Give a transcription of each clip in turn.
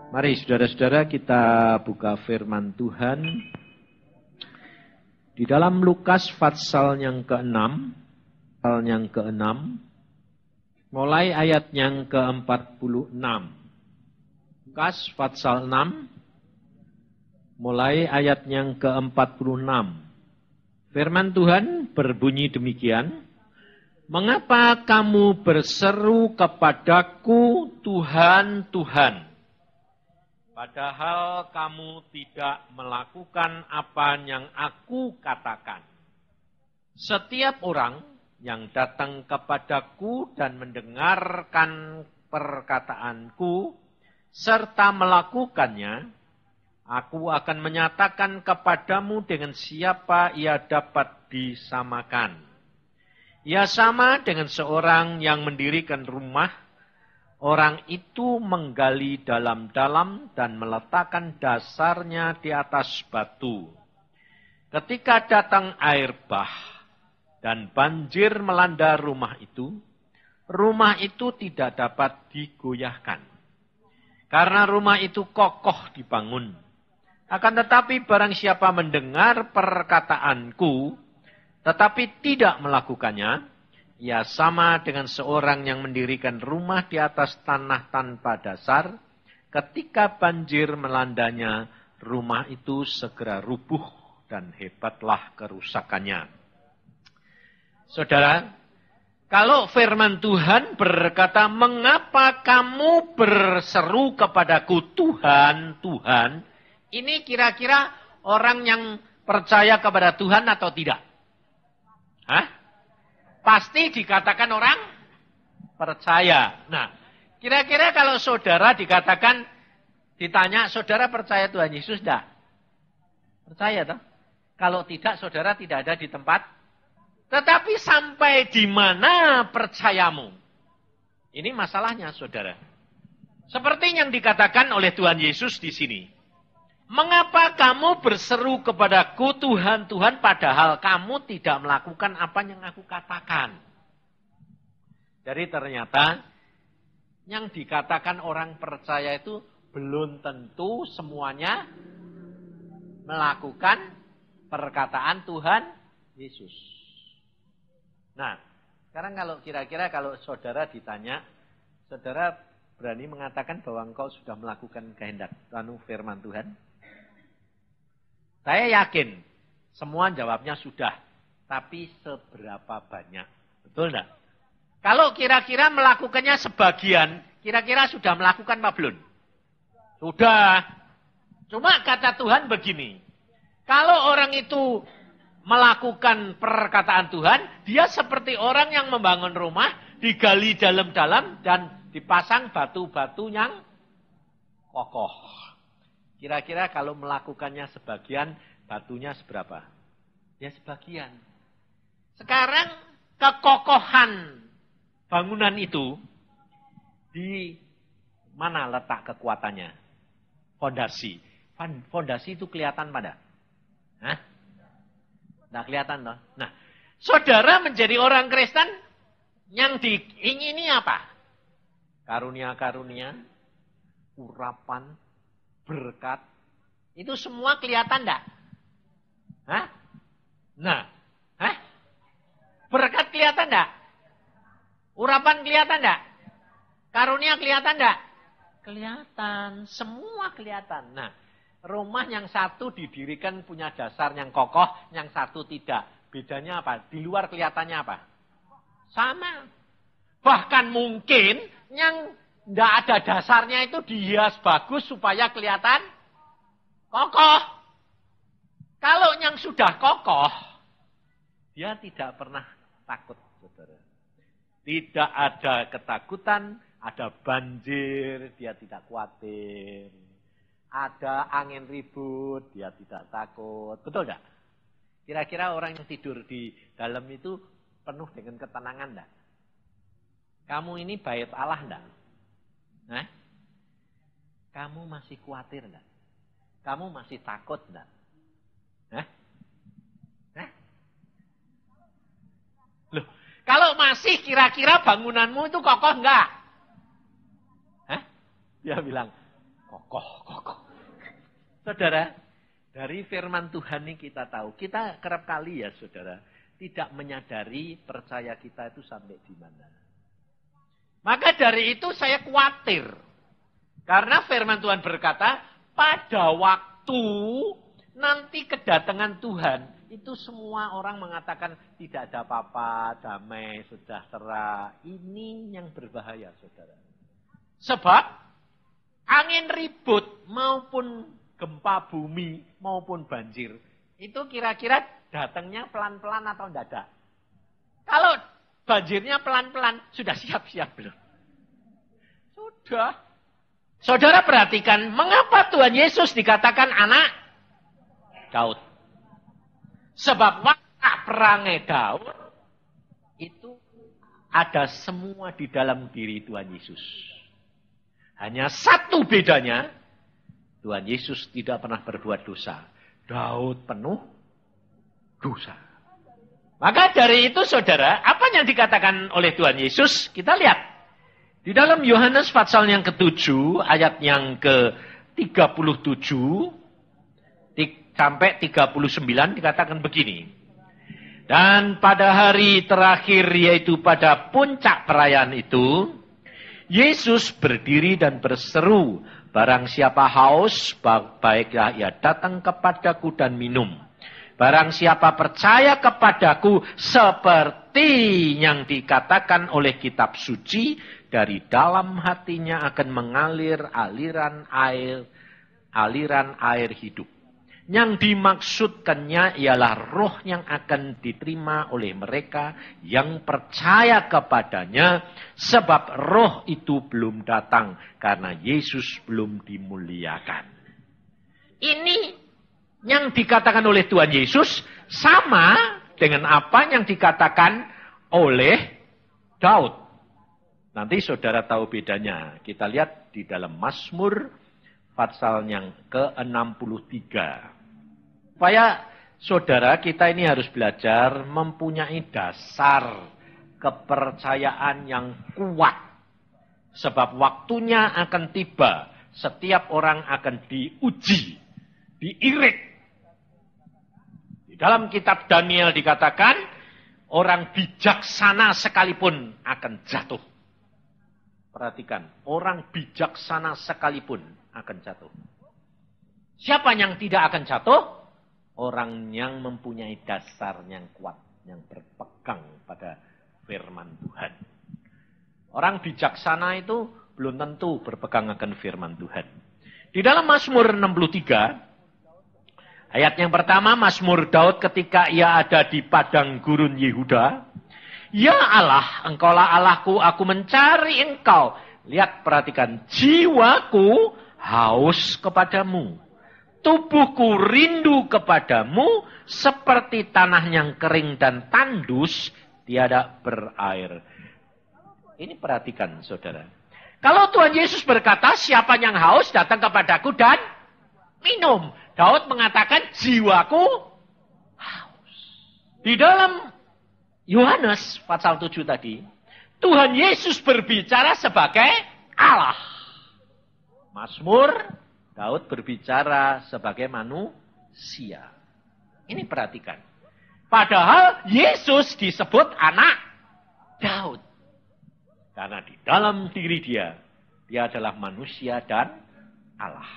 Mari saudara-saudara kita buka firman Tuhan di dalam Lukas pasal yang ke-6, mulai ayat yang ke-46. Lukas pasal 6, mulai ayat yang ke-46. Firman Tuhan berbunyi demikian. Mengapa kamu berseru kepadaku, Tuhan, Tuhan? Padahal kamu tidak melakukan apa yang aku katakan. Setiap orang yang datang kepadaku dan mendengarkan perkataanku, serta melakukannya, aku akan menyatakan kepadamu dengan siapa ia dapat disamakan. Ia sama dengan seorang yang mendirikan rumah. Orang itu menggali dalam-dalam dan meletakkan dasarnya di atas batu. Ketika datang air bah dan banjir melanda rumah itu tidak dapat digoyahkan. Karena rumah itu kokoh dibangun. Akan tetapi barang siapa mendengar perkataanku, tetapi tidak melakukannya, ia sama dengan seorang yang mendirikan rumah di atas tanah tanpa dasar. Ketika banjir melandanya, rumah itu segera rubuh dan hebatlah kerusakannya. Saudara, kalau firman Tuhan berkata, mengapa kamu berseru kepadaku Tuhan, Tuhan? Ini kira-kira orang yang percaya kepada Tuhan atau tidak? Hah? Pasti dikatakan orang percaya. Nah, kira-kira kalau saudara ditanya, saudara percaya Tuhan Yesus enggak? Percaya toh? Kalau tidak, saudara tidak ada di tempat. Tetapi sampai di mana percayamu? Ini masalahnya, saudara. Seperti yang dikatakan oleh Tuhan Yesus di sini. Mengapa kamu berseru kepadaku Tuhan, Tuhan, padahal kamu tidak melakukan apa yang aku katakan? Jadi ternyata yang dikatakan orang percaya itu belum tentu semuanya melakukan perkataan Tuhan Yesus. Nah, sekarang kira-kira kalau saudara ditanya, saudara berani mengatakan bahwa engkau sudah melakukan kehendak firman Tuhan? Saya yakin semua jawabnya sudah. Tapi seberapa banyak? Betul enggak? Kalau kira-kira melakukannya sebagian, kira-kira sudah melakukan apa belum? Sudah. Cuma kata Tuhan begini. Kalau orang itu melakukan perkataan Tuhan, dia seperti orang yang membangun rumah, digali dalam-dalam dan dipasang batu-batu yang kokoh. Kira-kira kalau melakukannya sebagian, batunya seberapa? Ya sebagian. Sekarang kekokohan bangunan itu, di mana letak kekuatannya? Fondasi. Fondasi itu kelihatan pada? Hah? Nggak kelihatan toh? Nah, saudara menjadi orang Kristen, yang diingini apa? Karunia-karunia, urapan, berkat, itu semua kelihatan enggak? Hah? Nah, berkat kelihatan enggak? Urapan kelihatan enggak? Karunia kelihatan enggak? Kelihatan, semua kelihatan. Nah, rumah yang satu didirikan punya dasar yang kokoh, yang satu tidak. Bedanya apa? Di luar kelihatannya apa? Sama. Bahkan mungkin yang tidak ada dasarnya itu dihias bagus supaya kelihatan kokoh. Kalau yang sudah kokoh, dia tidak pernah takut, saudara. Tidak ada ketakutan, ada banjir, dia tidak khawatir. Ada angin ribut, dia tidak takut. Betul tidak? Kira-kira orang yang tidur di dalam itu penuh dengan ketenangan tidak? Kamu ini bait Allah tidak? Nah, kamu masih khawatir enggak? Kamu masih takut enggak? Hah? Loh, kalau masih kira-kira bangunanmu itu kokoh enggak? Hah? Dia bilang, Kokoh. Saudara, dari firman Tuhan ini kita tahu, kita kerap kali ya saudara, tidak menyadari percaya kita itu sampai di mana. Maka dari itu saya khawatir. Karena firman Tuhan berkata, pada waktu nanti kedatangan Tuhan, itu semua orang mengatakan tidak ada apa-apa, damai, sejahtera. Ini yang berbahaya saudara. Sebab angin ribut maupun gempa bumi maupun banjir, itu kira-kira datangnya pelan-pelan atau mendadak? Kalau banjirnya pelan-pelan, sudah siap-siap belum? Sudah. Saudara perhatikan, mengapa Tuhan Yesus dikatakan anak Daud? Sebab waktu perangai Daud, itu ada semua di dalam diri Tuhan Yesus. Hanya satu bedanya, Tuhan Yesus tidak pernah berbuat dosa. Daud penuh dosa. Maka dari itu saudara, apa yang dikatakan oleh Tuhan Yesus? Kita lihat. Di dalam Yohanes pasal yang ke-7, ayat yang ke-37, sampai 39 dikatakan begini. Dan pada hari terakhir, yaitu pada puncak perayaan itu, Yesus berdiri dan berseru, barang siapa haus, baiklah ia datang kepadaku dan minum. Barang siapa percaya kepadaku, seperti yang dikatakan oleh kitab suci, dari dalam hatinya akan mengalir aliran air hidup. Yang dimaksudkannya ialah roh yang akan diterima oleh mereka yang percaya kepadanya, sebab roh itu belum datang karena Yesus belum dimuliakan. Ini yang dikatakan oleh Tuhan Yesus sama dengan apa yang dikatakan oleh Daud. Nanti saudara tahu bedanya. Kita lihat di dalam Mazmur pasal yang ke-63. Supaya saudara kita ini harus belajar mempunyai dasar kepercayaan yang kuat. Sebab waktunya akan tiba. Setiap orang akan diuji, diirik. Di dalam kitab Daniel dikatakan, orang bijaksana sekalipun akan jatuh. Perhatikan, orang bijaksana sekalipun akan jatuh. Siapa yang tidak akan jatuh? Orang yang mempunyai dasar yang kuat, yang berpegang pada firman Tuhan. Orang bijaksana itu belum tentu berpegang akan firman Tuhan. Di dalam Mazmur 63, ayat yang pertama, Mazmur Daud ketika ia ada di padang gurun Yehuda. Ya Allah, engkaulah Allahku, aku mencari engkau. Lihat, perhatikan, jiwaku haus kepadamu. Tubuhku rindu kepadamu seperti tanah yang kering dan tandus tiada berair. Ini perhatikan saudara. Kalau Tuhan Yesus berkata siapa yang haus datang kepadaku dan minum. Daud mengatakan jiwaku haus. Di dalam Yohanes pasal 7 tadi, Tuhan Yesus berbicara sebagai Allah. Mazmur Daud berbicara sebagai manusia. Ini perhatikan. Padahal Yesus disebut anak Daud. Karena di dalam diri dia adalah manusia dan Allah.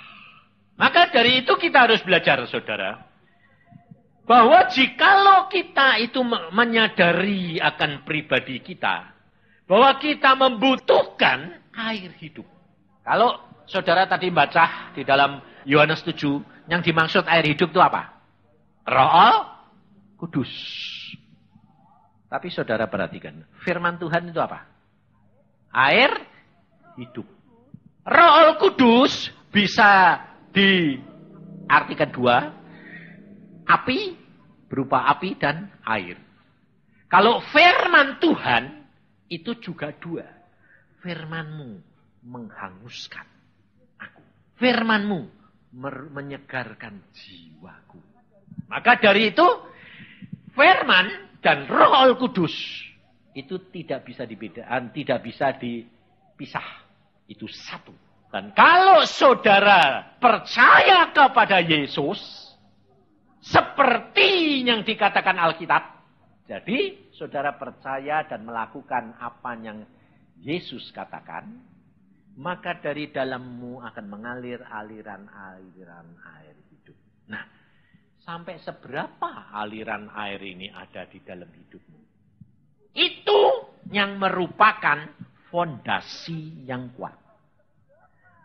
Maka dari itu kita harus belajar saudara. Bahwa jikalau kita itu menyadari akan pribadi kita. Bahwa kita membutuhkan air hidup. Kalau saudara tadi baca di dalam Yohanes 7, yang dimaksud air hidup itu apa? Roh Kudus. Tapi saudara perhatikan, firman Tuhan itu apa? Air hidup. Roh Kudus bisa diartikan dua. Api, berupa api dan air. Kalau firman Tuhan, itu juga dua. Firman-Mu menghanguskan aku. Firman-Mu menyegarkan jiwaku. Maka dari itu, firman dan Roh Kudus itu tidak bisa dibedakan, tidak bisa dipisah. Itu satu. Dan kalau saudara percaya kepada Yesus, seperti yang dikatakan Alkitab, jadi saudara percaya dan melakukan apa yang Yesus katakan, maka dari dalammu akan mengalir aliran-aliran air hidup. Nah, sampai seberapa aliran air ini ada di dalam hidupmu? Itu yang merupakan fondasi yang kuat.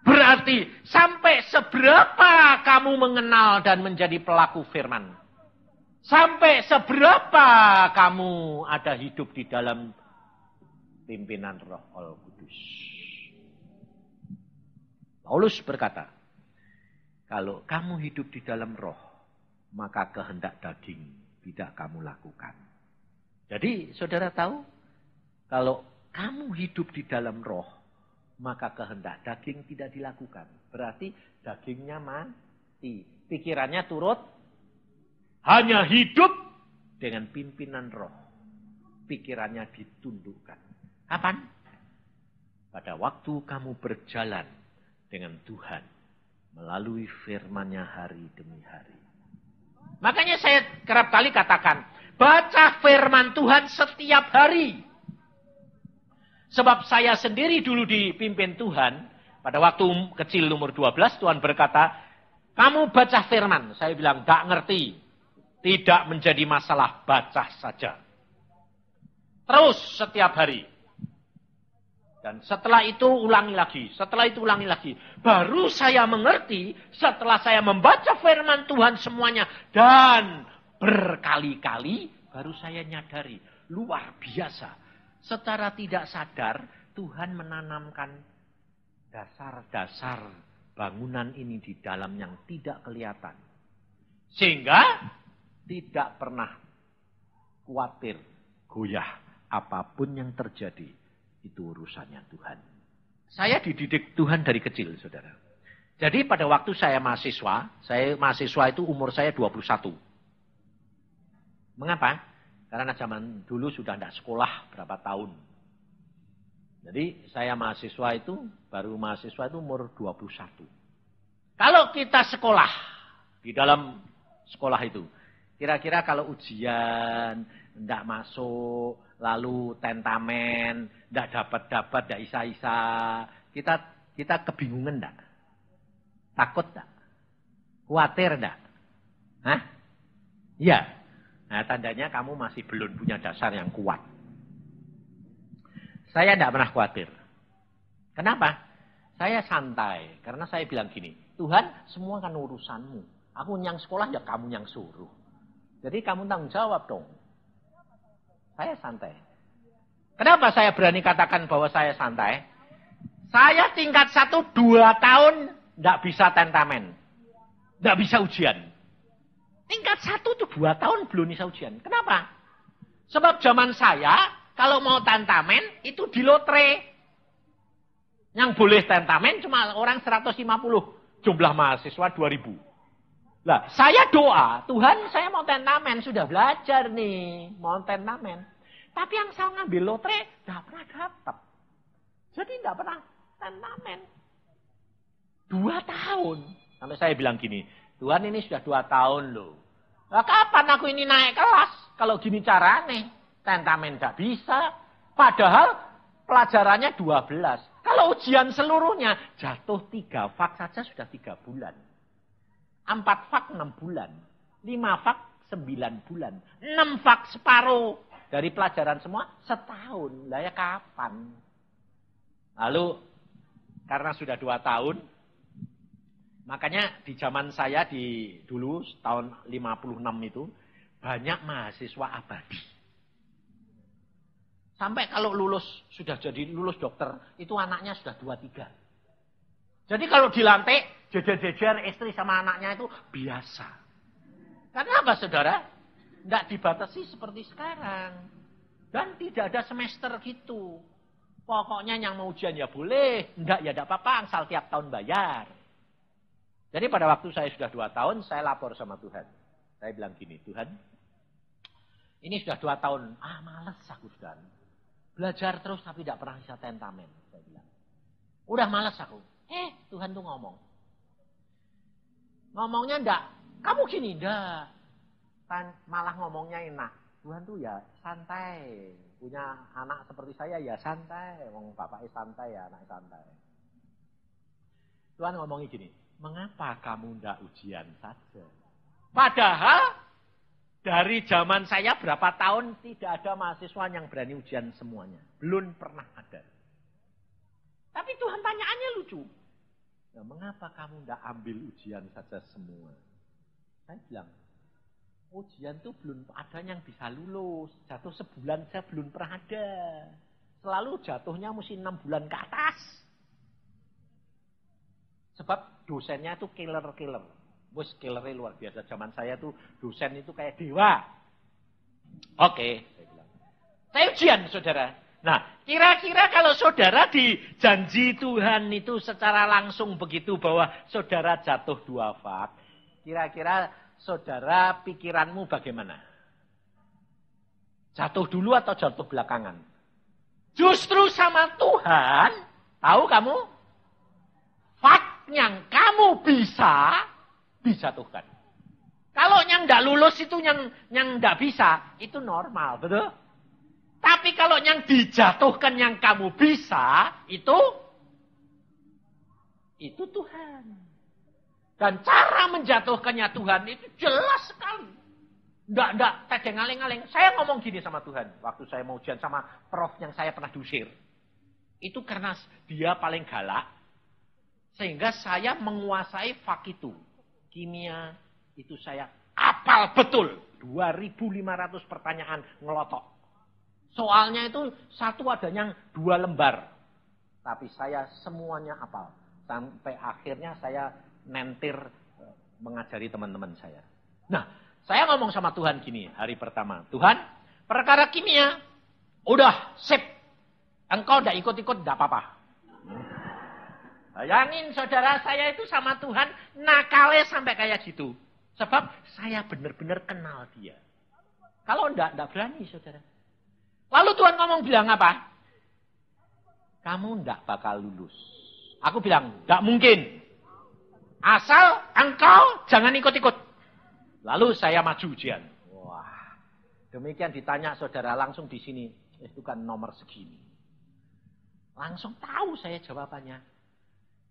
Berarti sampai seberapa kamu mengenal dan menjadi pelaku firman. Sampai seberapa kamu ada hidup di dalam pimpinan Roh Al-Kudus. Paulus berkata, kalau kamu hidup di dalam roh, maka kehendak daging tidak kamu lakukan. Jadi saudara tahu, kalau kamu hidup di dalam roh, maka kehendak daging tidak dilakukan. Berarti dagingnya mati. Pikirannya turut. Hanya hidup dengan pimpinan roh. Pikirannya ditundukkan. Kapan? Pada waktu kamu berjalan dengan Tuhan. Melalui firman-Nya hari demi hari. Makanya saya kerap kali katakan. Baca firman Tuhan setiap hari. Sebab saya sendiri dulu dipimpin Tuhan. Pada waktu kecil umur 12, Tuhan berkata, kamu baca firman. Saya bilang, gak ngerti. Tidak menjadi masalah, baca saja. Terus setiap hari. Dan setelah itu ulangi lagi. Setelah itu ulangi lagi. Baru saya mengerti setelah saya membaca firman Tuhan semuanya. Dan berkali-kali baru saya nyadari. Luar biasa. Secara tidak sadar, Tuhan menanamkan dasar-dasar bangunan ini di dalam yang tidak kelihatan. Sehingga tidak pernah khawatir, goyah, apapun yang terjadi, itu urusannya Tuhan. Saya dididik Tuhan dari kecil, saudara. Jadi pada waktu saya mahasiswa itu umur saya 21. Mengapa? Karena zaman dulu sudah tidak sekolah berapa tahun. Jadi saya baru mahasiswa itu umur 21. Kalau kita sekolah, di dalam sekolah itu, kira-kira kalau ujian, tidak masuk, lalu tentamen, tidak dapat-dapat, tidak isa-isa, kita kebingungan tidak? Takut tidak? Khawatir tidak? Hah? Iya. Nah, tandanya kamu masih belum punya dasar yang kuat. Saya tidak pernah khawatir. Kenapa? Saya santai. Karena saya bilang gini, Tuhan, semua kan urusanmu. Aku yang sekolah, ya kamu yang suruh. Jadi kamu tanggung jawab dong. Saya santai. Kenapa saya berani katakan bahwa saya santai? Saya tingkat 1, 2 tahun tidak bisa tentamen. Tidak bisa ujian. Tingkat 1 tuh 2 tahun belum bisa ujian. Kenapa? Sebab zaman saya, kalau mau tentamen, itu di lotre. Yang boleh tentamen cuma orang 150. Jumlah mahasiswa 2000. Lah, saya doa, Tuhan saya mau tentamen. Sudah belajar nih, mau tentamen. Tapi yang saya ngambil lotre, tidak pernah dapat. Jadi tidak pernah tentamen. 2 tahun. Sampai saya bilang gini, Tuhan ini sudah 2 tahun loh. Nah, kapan aku ini naik kelas? Kalau gini caranya, tentamen tidak bisa. Padahal pelajarannya 12. Kalau ujian seluruhnya, jatuh 3 fak saja sudah 3 bulan. 4 fak 6 bulan. 5 fak 9 bulan. 6 fak separuh. Dari pelajaran semua setahun. Lah ya kapan? Lalu, karena sudah 2 tahun, makanya di zaman saya dulu tahun 56 itu banyak mahasiswa abadi. Sampai kalau sudah jadi lulus dokter, itu anaknya sudah 2-3. Jadi kalau dilantik, jejer-jejer istri sama anaknya itu biasa. Karena apa saudara? Tidak dibatasi seperti sekarang. Dan tidak ada semester gitu. Pokoknya yang mau ujian ya boleh, enggak ya tidak apa-apa, asal tiap tahun bayar. Jadi pada waktu saya sudah 2 tahun, saya lapor sama Tuhan. Saya bilang gini, Tuhan, ini sudah 2 tahun. Males aku sudah. Belajar terus tapi tidak pernah bisa tentamen. Saya bilang. Udah males aku. Tuhan tuh ngomong. Ngomongnya enggak, kamu gini, enggak. Malah ngomongnya enak. Tuhan tuh ya santai. Punya anak seperti saya ya santai. Wong bapaknya santai ya, anak santai. Tuhan ngomongnya gini, mengapa kamu enggak ujian saja? Padahal dari zaman saya berapa tahun tidak ada mahasiswa yang berani ujian semuanya. Belum pernah ada. Tapi Tuhan tanyaannya lucu. Ya, mengapa kamu enggak ambil ujian saja semua? Saya bilang, ujian itu belum ada yang bisa lulus. Jatuh sebulan saya belum pernah ada. Selalu jatuhnya mesti 6 bulan ke atas. Sebab dosennya itu killer-killer. Bos killernya luar biasa. Zaman saya tuh dosen itu kayak dewa. Oke, saya bilang. Saya ujian, saudara. Nah, kira-kira kalau saudara dijanji Tuhan itu secara langsung begitu bahwa saudara jatuh 2 fak. Kira-kira saudara pikiranmu bagaimana? Jatuh dulu atau jatuh belakangan? Justru sama Tuhan, tahu kamu? Fak yang kamu bisa dijatuhkan. Kalau yang enggak lulus itu yang enggak bisa, itu normal, betul? Tapi kalau yang dijatuhkan yang kamu bisa, itu Tuhan. Dan cara menjatuhkannya Tuhan itu jelas sekali. Enggak, tedeng aling-aling. Saya ngomong gini sama Tuhan. Waktu saya mau ujian sama prof yang saya pernah diusir. Itu karena dia paling galak. Sehingga saya menguasai fak itu. Kimia itu saya apal betul. 2.500 pertanyaan ngelotok. Soalnya itu satu adanya 2 lembar. Tapi saya semuanya apal. Sampai akhirnya saya nentir mengajari teman-teman saya. Nah, saya ngomong sama Tuhan gini hari pertama. Tuhan, perkara kimia, udah sip. Engkau udah ikut-ikut, enggak apa-apa. Bayangin saudara, saya itu sama Tuhan nakalnya sampai kayak gitu. Sebab saya benar-benar kenal dia. Kalau enggak berani saudara. Lalu Tuhan ngomong bilang apa? Kamu enggak bakal lulus. Aku bilang, enggak mungkin. Asal engkau jangan ikut-ikut. Lalu saya maju ujian. Wah, demikian ditanya saudara langsung di sini. Itu kan nomor segini. Langsung tahu saya jawabannya.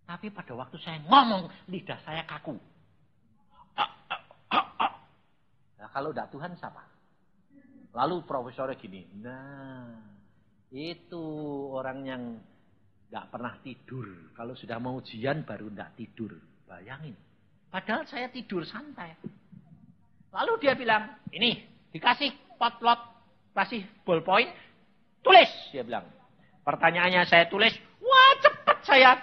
Tapi pada waktu saya ngomong, lidah saya kaku. Nah, kalau tidak Tuhan siapa? Lalu profesornya gini, nah itu orang yang tidak pernah tidur. Kalau sudah mau ujian baru tidak tidur. Bayangin. Padahal saya tidur santai. Lalu dia bilang, ini dikasih potlot, kasih ballpoint, tulis. Dia bilang, pertanyaannya saya tulis, wah cepat saya.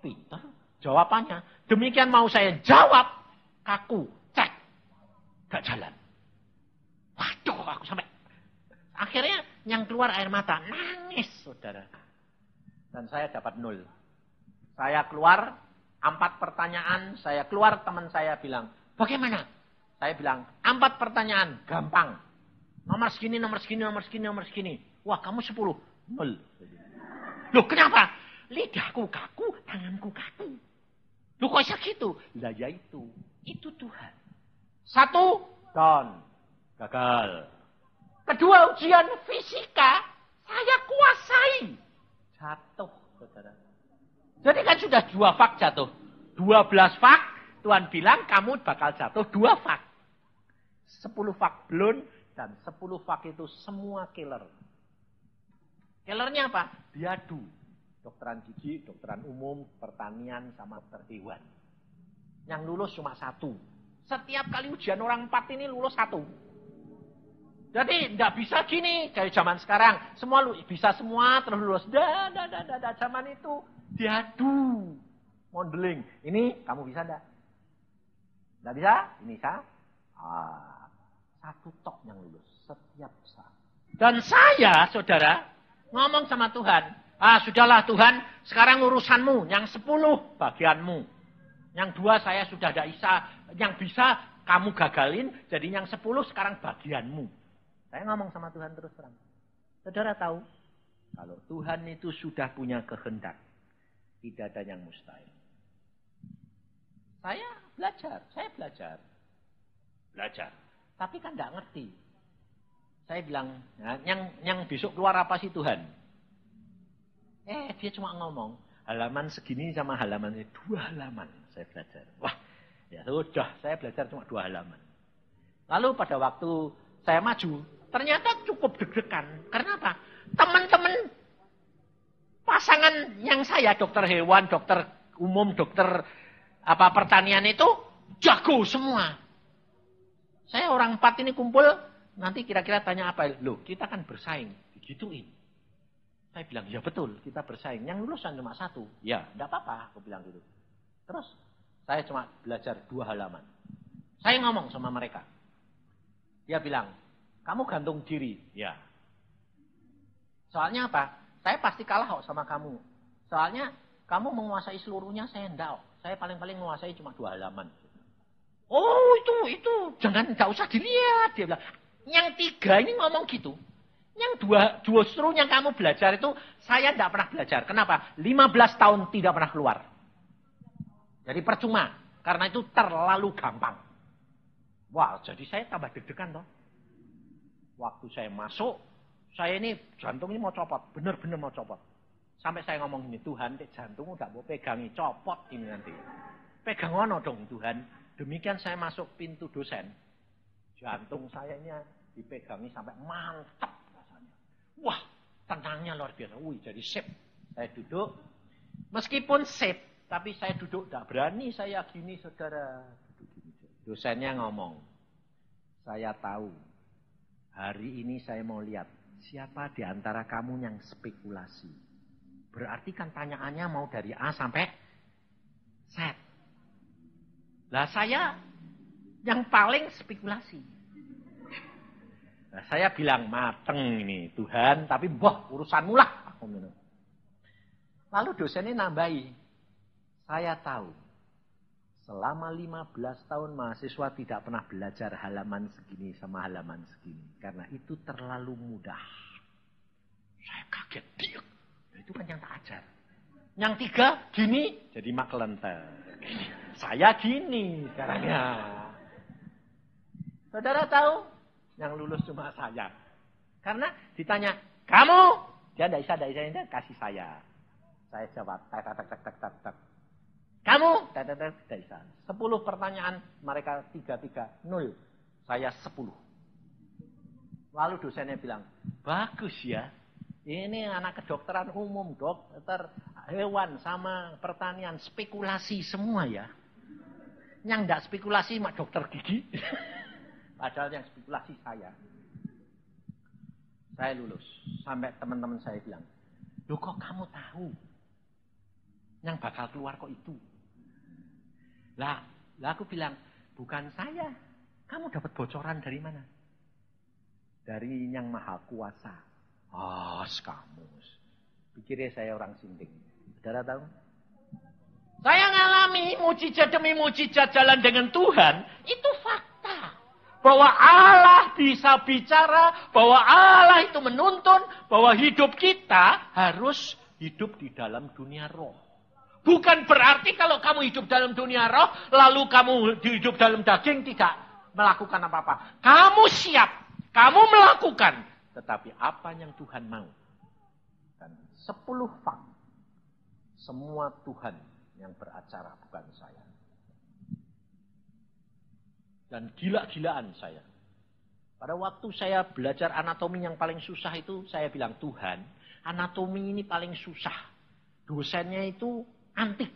Pintar jawabannya. Demikian mau saya jawab, kaku, cek. Gak jalan. Waduh, aku sampai. Akhirnya yang keluar air mata. Nangis, saudara. Dan saya dapat 0. Saya keluar, 4 pertanyaan. Saya keluar, teman saya bilang, bagaimana? Saya bilang, 4 pertanyaan, gampang. Nomor segini, nomor segini, nomor segini, nomor segini. Wah, kamu 10. 0. Loh, kenapa? Lidahku kaku, tanganku kaku. Loh, kok bisa gitu? Lah, ya itu. Itu Tuhan. 1, down. Gagal. Kedua, ujian fisika. Saya kuasai. Jatuh, saudara. Jadi kan sudah 2 fak jatuh. 12 fak, Tuhan bilang kamu bakal jatuh 2 fak. 10 fak belum, dan 10 fak itu semua killer. Killernya apa? Diadu. Dokteran gigi, dokteran umum, pertanian, sama terhewan. Yang lulus cuma 1. Setiap kali ujian orang 4 ini lulus 1. Jadi tidak bisa gini kayak zaman sekarang. Semua bisa semua terus lulus. Zaman itu diadu. Modeling. Ini kamu bisa enggak? Tidak bisa? Ini bisa? 1 tok yang lulus. Setiap saat. Dan saya, saudara, ngomong sama Tuhan. Sudahlah Tuhan, sekarang urusanmu. Yang 10 bagianmu. Yang 2 saya sudah tidak bisa. Yang bisa kamu gagalin. Jadi yang 10 sekarang bagianmu. Saya ngomong sama Tuhan terus terang. Saudara tahu, Kalau Tuhan itu sudah punya kehendak, tidak ada yang mustahil. Saya belajar. Tapi kan tidak ngerti. Saya bilang, nah, yang besok keluar apa sih Tuhan? Dia cuma ngomong, halaman segini sama halaman ini, 2 halaman saya belajar. Wah, ya sudah, saya belajar cuma 2 halaman. Lalu pada waktu saya maju, ternyata cukup deg-degan. Karena apa? Teman-teman pasangan yang saya, dokter hewan, dokter umum, dokter pertanian itu jago semua. Saya orang 4 ini kumpul, nanti kira-kira tanya apa? Loh, kita kan bersaing, digituin. Saya bilang, ya betul, kita bersaing. Yang lulusan cuma 1. Ya, enggak apa-apa, aku bilang gitu. Terus, saya cuma belajar 2 halaman. Saya ngomong sama mereka. Dia bilang, kamu gantung diri. Ya. Soalnya apa? Saya pasti kalah kok sama kamu. Soalnya, kamu menguasai seluruhnya, saya enggak. Saya paling-paling menguasai cuma 2 halaman. Oh, itu. Jangan, enggak usah dilihat. Dia bilang, yang 3 ini ngomong gitu. Yang 2 justru yang kamu belajar itu, saya enggak pernah belajar. Kenapa? 15 tahun tidak pernah keluar. Jadi percuma. Karena itu terlalu gampang. Wah, jadi saya tambah deg-degan toh. Waktu saya masuk, saya ini jantung ini mau copot. Benar-benar mau copot. Sampai saya ngomong ini, Tuhan, jantung udah mau pegangi, copot ini nanti. Pegang ono dong Tuhan. Demikian saya masuk pintu dosen. Jantung saya ini dipegangi sampai mantap rasanya. Wah, tenangnya luar biasa. Wih, jadi sip. Saya duduk. Meskipun sip, tapi saya duduk tidak berani saya gini, saudara. Dosennya ngomong, saya tahu, hari ini saya mau lihat, siapa di antara kamu yang spekulasi. Berarti kan tanyaannya mau dari A sampai Z. Lah saya yang paling spekulasi. Nah, saya bilang, mateng ini Tuhan, tapi urusanmu lah. Lalu dosennya nambahi, saya tahu. Selama 15 tahun mahasiswa tidak pernah belajar halaman segini sama halaman segini. Karena itu terlalu mudah. Saya kaget. Dia. Itu kan yang tak ajar. Yang 3 gini jadi maklenter. Saya gini sekarangnya. Saudara tahu? Yang lulus cuma saya. Karena ditanya, kamu? Dia tidak bisa, kasih saya. Saya jawab, tak. Kamu? Tidak bisa. 10 pertanyaan, mereka 3, 0. Saya 10. Lalu dosennya bilang, bagus ya. Ini anak kedokteran umum, dokter hewan sama pertanian. Spekulasi semua ya. Yang tidak spekulasi, mak dokter gigi. Padahal yang spekulasi saya. Saya lulus. Sampai teman-teman saya bilang, loh kok kamu tahu? Yang bakal keluar kok itu? Lah aku bilang, bukan saya. Kamu dapat bocoran dari mana? Dari yang maha kuasa. Kamu. Pikirnya saya orang sinding. Saudara tahu? Saya ngalami mujizat demi mujizat jalan dengan Tuhan. Itu fakta. Bahwa Allah bisa bicara. Bahwa Allah itu menuntun. Bahwa hidup kita harus hidup di dalam dunia roh. Bukan berarti kalau kamu hidup dalam dunia roh, lalu kamu hidup dalam daging tidak melakukan apa-apa. Kamu siap, kamu melakukan. Tetapi apa yang Tuhan mau. Dan 10 fak. Semua Tuhan yang beracara, bukan saya. Dan gila-gilaan saya. Pada waktu saya belajar anatomi yang paling susah itu, saya bilang, Tuhan, anatomi ini paling susah. Dosennya itu antik.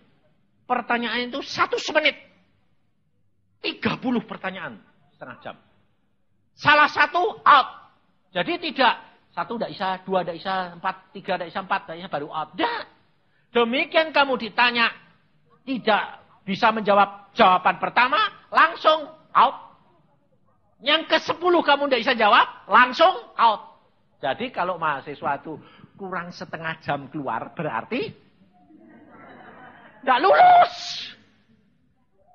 Pertanyaan itu 1 menit. 30 pertanyaan. Setengah jam. Salah satu out. Jadi tidak. 1 tidak bisa, 2 tidak bisa, 4, 3 tidak bisa, 4 tidak bisa, baru out. Tidak. Demikian kamu ditanya. Tidak bisa menjawab jawaban pertama. Langsung out. Yang ke-10 kamu tidak bisa jawab. Langsung out. Jadi kalau mahasiswa itu kurang setengah jam keluar. Berarti tidak lulus.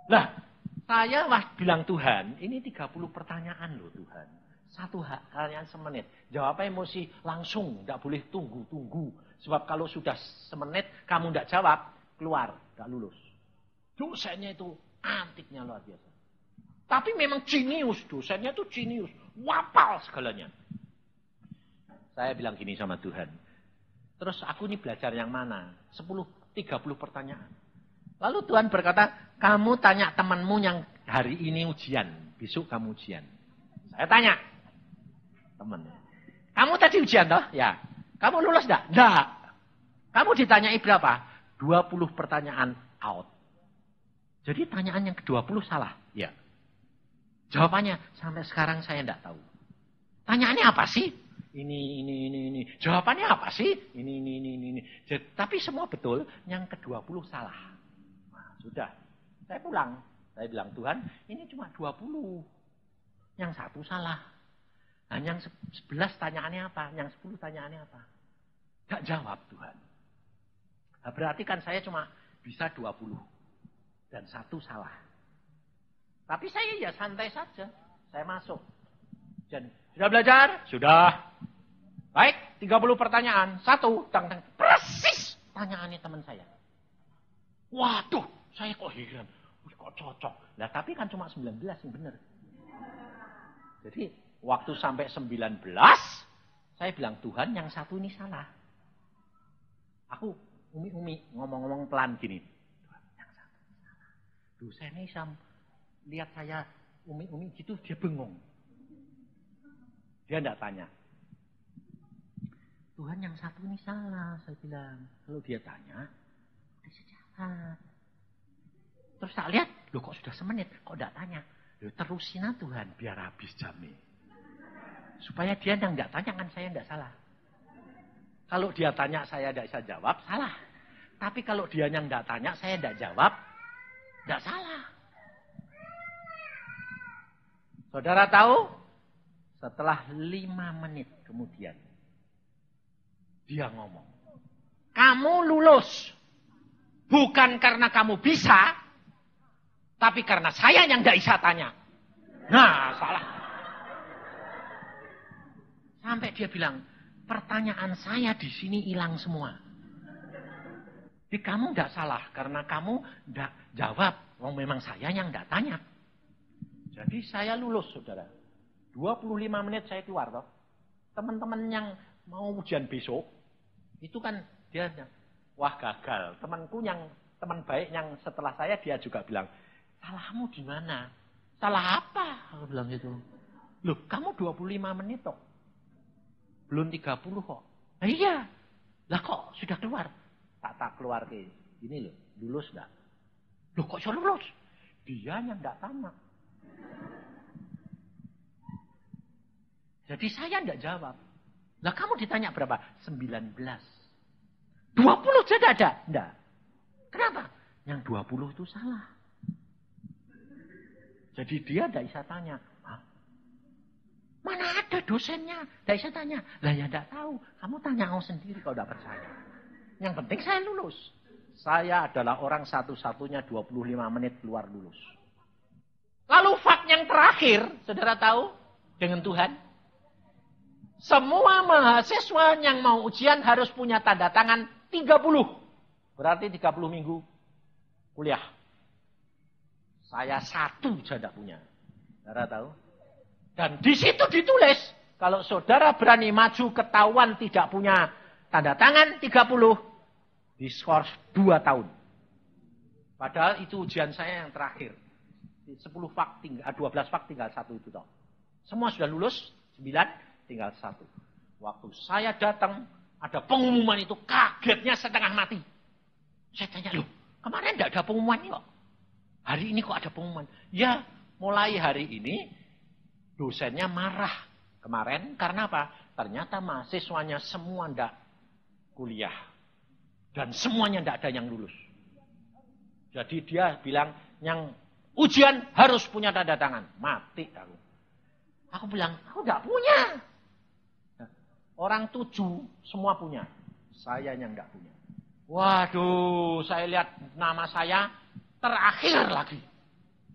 Lah, saya bilang Tuhan, ini 30 pertanyaan loh Tuhan. Satu pertanyaan semenit. Jawabnya mesti langsung, tidak boleh tunggu-tunggu. Sebab kalau sudah semenit kamu tidak jawab, keluar, tidak lulus. Dosennya itu antiknya luar biasa. Tapi memang jenius, dosennya itu jenius. Wapal segalanya. Saya bilang gini sama Tuhan. Terus aku ini belajar yang mana? 30 pertanyaan. Lalu Tuhan berkata, kamu tanya temanmu yang hari ini ujian. Besok kamu ujian. Saya tanya. Teman. Kamu tadi ujian toh? Ya. Kamu lulus enggak? Enggak. Kamu ditanyai berapa? 20 pertanyaan out. Jadi tanyaan yang ke-20 salah. Ya. Jawabannya sampai sekarang saya enggak tahu. Tanyaannya apa sih? Ini. Jawabannya apa sih? Ini. Tapi semua betul, yang ke-20 salah. Nah, sudah. Saya pulang. Saya bilang, Tuhan, ini cuma 20. Yang satu salah. Nah, yang 11 tanyaannya apa? Yang 10 tanyaannya apa? Enggak jawab Tuhan. Nah, berarti kan saya cuma bisa 20. Dan satu salah. Tapi saya ya santai saja. Saya masuk. Dan sudah belajar? Sudah. Baik, 30 pertanyaan. Satu, tang. Persis tanyaannya teman saya. Waduh, saya kok heran. Kok cocok. Nah, tapi kan cuma 19 yang benar. Jadi, waktu sampai 19, saya bilang, Tuhan yang satu ini salah. Aku umi-umi ngomong-ngomong pelan gini. Tuhan, yang satu ini salah. Dosennya Isam. Lihat saya umi-umi gitu, dia bengong. Dia enggak tanya. Tuhan yang satu ini salah, saya bilang. Kalau dia tanya, udah sejawab. Terus tak lihat, loh kok sudah semenit, kok enggak tanya. Loh terusin Tuhan, biar habis jamnya. Supaya dia enggak tanya, kan saya enggak salah. Kalau dia tanya, saya enggak bisa jawab, salah. Tapi kalau dia yang enggak tanya, saya enggak jawab, enggak salah. Saudara tahu? Setelah 5 menit kemudian. Dia ngomong. Kamu lulus. Bukan karena kamu bisa. Tapi karena saya yang tidak bisa tanya. Nah, salah. Sampai dia bilang. Pertanyaan saya di sini hilang semua. Jadi kamu tidak salah. Karena kamu tidak jawab. Oh, memang saya yang tidak tanya. Jadi saya lulus, saudara. 25 menit saya keluar, toh. Teman-teman yang mau ujian besok, itu kan dia, wah gagal. Temanku yang, teman baik yang setelah saya, dia juga bilang, salahmu di mana? Salah apa? Aku bilang gitu. Loh, kamu 25 menit, toh. Belum 30 kok. Nah, iya. Lah kok sudah keluar? Tak keluar ke. Ini loh, lulus enggak? Loh kok sudah lulus? Dia yang enggak tanya. Jadi saya tidak jawab. Lah kamu ditanya berapa? 19. 20 saja ada? Tidak. Kenapa? Yang 20 itu salah. Jadi dia tidak bisa tanya. Hah? Mana ada dosennya? Tidak bisa tanya. Lah ya tidak tahu. Kamu tanya kau sendiri kalau tidak percaya. Yang penting saya lulus. Saya adalah orang satu-satunya 25 menit keluar lulus. Lalu fakt yang terakhir, saudara tahu? Dengan Tuhan. Semua mahasiswa yang mau ujian harus punya tanda tangan 30. Berarti 30 minggu kuliah. Saya satu saja tidak punya. Saudara tahu? Dan di situ ditulis. Kalau saudara berani maju ketahuan tidak punya tanda tangan 30. Diskors 2 tahun. Padahal itu ujian saya yang terakhir. 10 fak tinggal, 12 fak tinggal 1 itu toh. Semua sudah lulus, 9 tinggal 1. Waktu saya datang, ada pengumuman itu, kagetnya setengah mati. Saya tanya, loh, kemarin tidak ada pengumuman ini kok. Hari ini kok ada pengumuman. Ya, mulai hari ini, dosennya marah. Kemarin, karena apa? Ternyata mahasiswanya semua tidak kuliah. Dan semuanya tidak ada yang lulus. Jadi dia bilang, yang ujian harus punya tanda tangan. Mati aku. Aku bilang, aku tidak punya. Orang 7 semua punya. Saya yang tidak punya. Waduh, saya lihat nama saya terakhir lagi.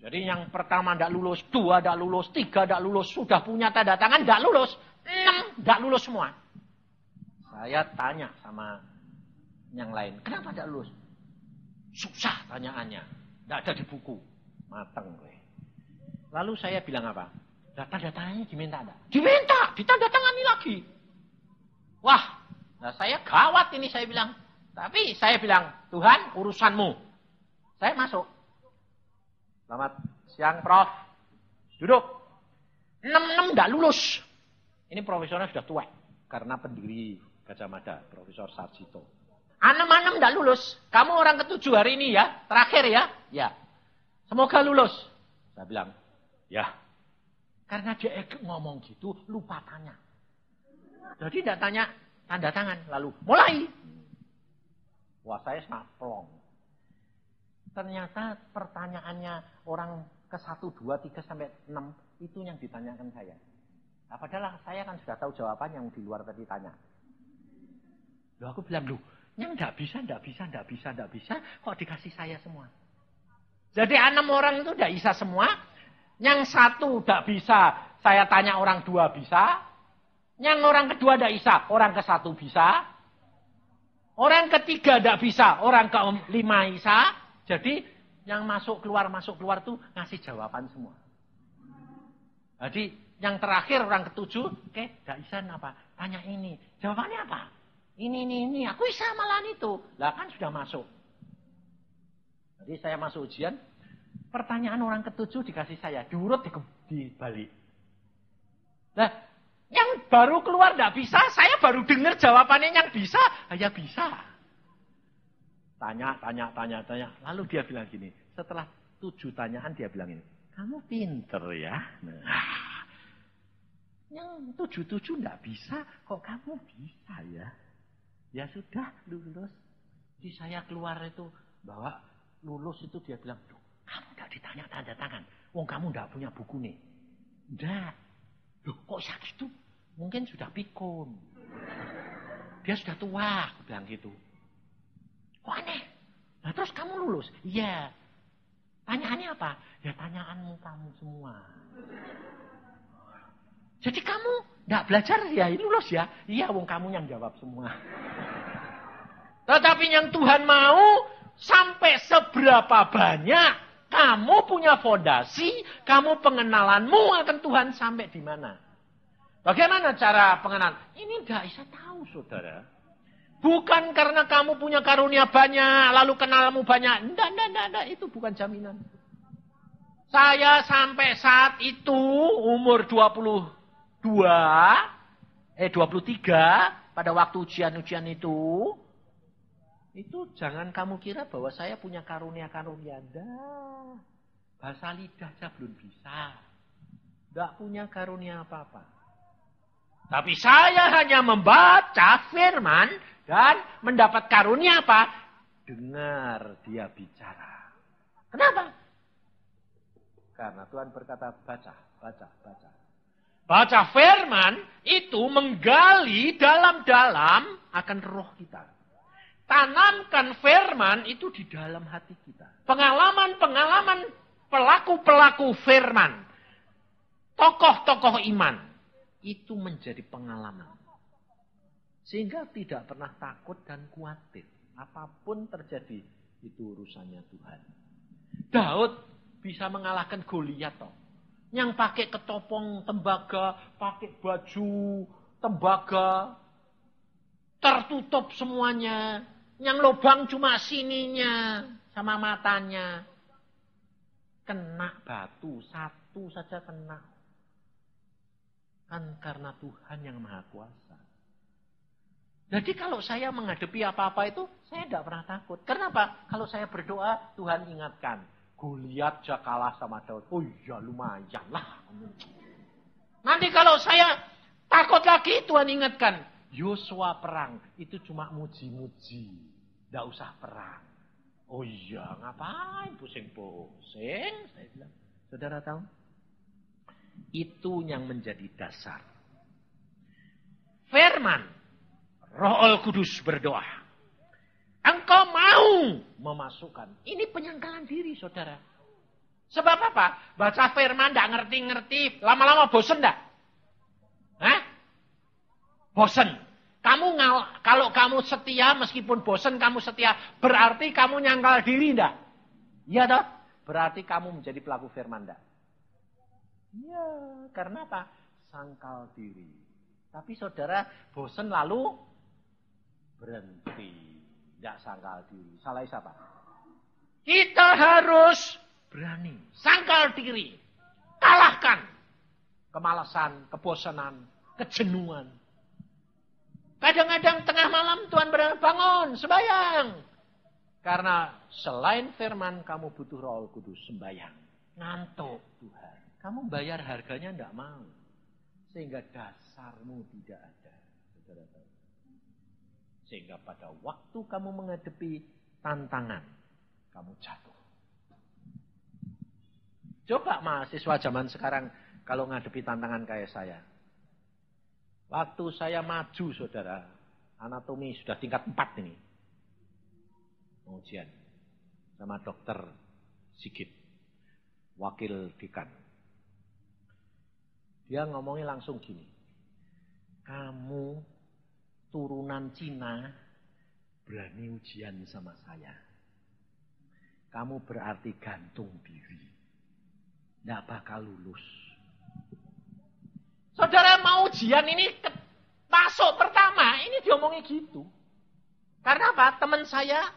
Jadi yang pertama tidak lulus, 2 tidak lulus, 3 tidak lulus, sudah punya tanda tangan tidak lulus, 6 tidak lulus semua. Saya tanya sama yang lain, kenapa tidak lulus? Susah tanyaannya, tidak ada di buku. Mateng gue. Lalu saya bilang apa? Tanda tangannya diminta ada? Diminta, ditandatangani lagi. Wah, nah saya gawat ini saya bilang. Tapi saya bilang, Tuhan urusanmu. Saya masuk. Selamat siang, Prof. Duduk. 6 tidak lulus. Ini profesornya sudah tua. Karena pendiri Gajah Mada, Profesor Sarjito. 6 tidak lulus. Kamu orang ke-7 hari ini ya. Terakhir ya. Ya. Semoga lulus. Saya bilang, ya. Karena dia ngomong gitu, lupa tanya. Jadi tidak tanya tanda tangan. Lalu, mulai. Wah, saya sangat plong. Ternyata pertanyaannya orang ke-1, 2, 3, sampai 6 itu yang ditanyakan saya. Nah, padahal saya kan sudah tahu jawaban yang di luar tadi tanya. Loh, aku bilang, yang tidak bisa, kok dikasih saya semua. Jadi 6 orang itu tidak bisa semua. Yang 1 tidak bisa, saya tanya orang 2 bisa. Yang orang kedua tidak bisa, orang ke-1 bisa. Orang ketiga tidak bisa, orang ke-5 bisa. Jadi yang masuk keluar tuh ngasih jawaban semua. Jadi yang terakhir orang ke-7, oke, tidak bisa apa? Tanya ini. Jawabannya apa? Ini. Aku bisa malahan itu. Lah kan sudah masuk. Jadi saya masuk ujian. Pertanyaan orang ke-7 dikasih saya. Diurut dibalik. Nah, yang baru keluar tidak bisa. Saya baru dengar jawabannya yang bisa. Ya bisa. Tanya. Lalu dia bilang gini. Setelah 7 tanyaan dia bilang ini. Kamu pinter ya. Nah, yang 7 tidak bisa. Kok kamu bisa ya? Ya sudah lulus. Jadi saya keluar itu. Bahwa lulus itu dia bilang. Kamu tidak ditanya tanda tangan. Wong kamu tidak punya buku nih. Tidak. Loh kok bisa gitu? Mungkin sudah pikun. Dia sudah tua. Aku bilang gitu. Kok aneh? Nah terus kamu lulus? Iya. Tanyaannya apa? Ya tanyaanmu kamu semua. Jadi kamu tidak belajar ya lulus ya? Iya wong kamu yang jawab semua. Tetapi yang Tuhan mau sampai seberapa banyak kamu punya fondasi, kamu pengenalanmu akan Tuhan sampai di mana? Bagaimana cara pengenalan? Ini tidak bisa tahu saudara. Bukan karena kamu punya karunia banyak, lalu kenalmu banyak. Tidak, itu bukan jaminan. Saya sampai saat itu umur 23, pada waktu ujian-ujian itu jangan kamu kira bahwa saya punya karunia-karunia. Bahasa lidah saja belum bisa. Tidak punya karunia apa-apa. Tapi saya hanya membaca firman dan mendapat karunia apa? Dengar dia bicara. Kenapa? Karena Tuhan berkata baca. Baca firman itu menggali dalam-dalam akan roh kita. Tanamkan firman itu di dalam hati kita. Pengalaman-pengalaman pelaku-pelaku firman. Tokoh-tokoh iman. Itu menjadi pengalaman. Sehingga tidak pernah takut dan khawatir. Apapun terjadi, itu urusannya Tuhan. Daud bisa mengalahkan Goliat. Yang pakai ketopong tembaga, pakai baju tembaga, tertutup semuanya. Yang lubang cuma sininya, sama matanya. Kena batu, 1 saja kena. Kan karena Tuhan yang maha kuasa. Jadi kalau saya menghadapi apa-apa itu, saya tidak pernah takut. Kenapa? Kalau saya berdoa, Tuhan ingatkan. Goliat aja kalah sama Daud. Oh iya lumayan lah. Nanti kalau saya takut lagi, Tuhan ingatkan. Yosua perang, itu cuma muji-muji. Tidak usah perang. Oh iya, ngapain pusing-pusing? Saya bilang, saudara tahu? Itu yang menjadi dasar. Firman, Roh Kudus berdoa. Engkau mau memasukkan. Ini penyangkalan diri saudara. Sebab apa? Baca firman tidak ngerti-ngerti, lama-lama bosen tidak? Hah? Bosen. Kalau kamu setia, meskipun bosen kamu setia, berarti kamu nyangkal diri tidak? Iya toh? Berarti kamu menjadi pelaku firman tidak? Iya, karena apa? Sangkal diri. Tapi saudara bosen lalu berhenti. Tidak sangkal diri. Salah siapa? Kita harus berani. Sangkal diri. Kalahkan kemalasan, kebosanan, kejenuhan. Kadang-kadang tengah malam Tuhan bangun, sembahyang. Karena selain firman kamu butuh Roh Kudus, sembahyang. Ngantuk Tuhan. Kamu bayar harganya tidak mau. Sehingga dasarmu tidak ada. Saudara-saudara. Sehingga pada waktu kamu menghadapi tantangan, kamu jatuh. Coba mahasiswa zaman sekarang kalau menghadapi tantangan kayak saya. Waktu saya maju, saudara, anatomi sudah tingkat 4 ini. Pengujian sama dokter Sigit, wakil dekan. Dia ngomongnya langsung gini, kamu turunan Cina berani ujian sama saya. Kamu berarti gantung diri. Tidak bakal lulus. Saudara mau ujian ini masuk pertama, ini diomongin gitu. Karena apa? Teman saya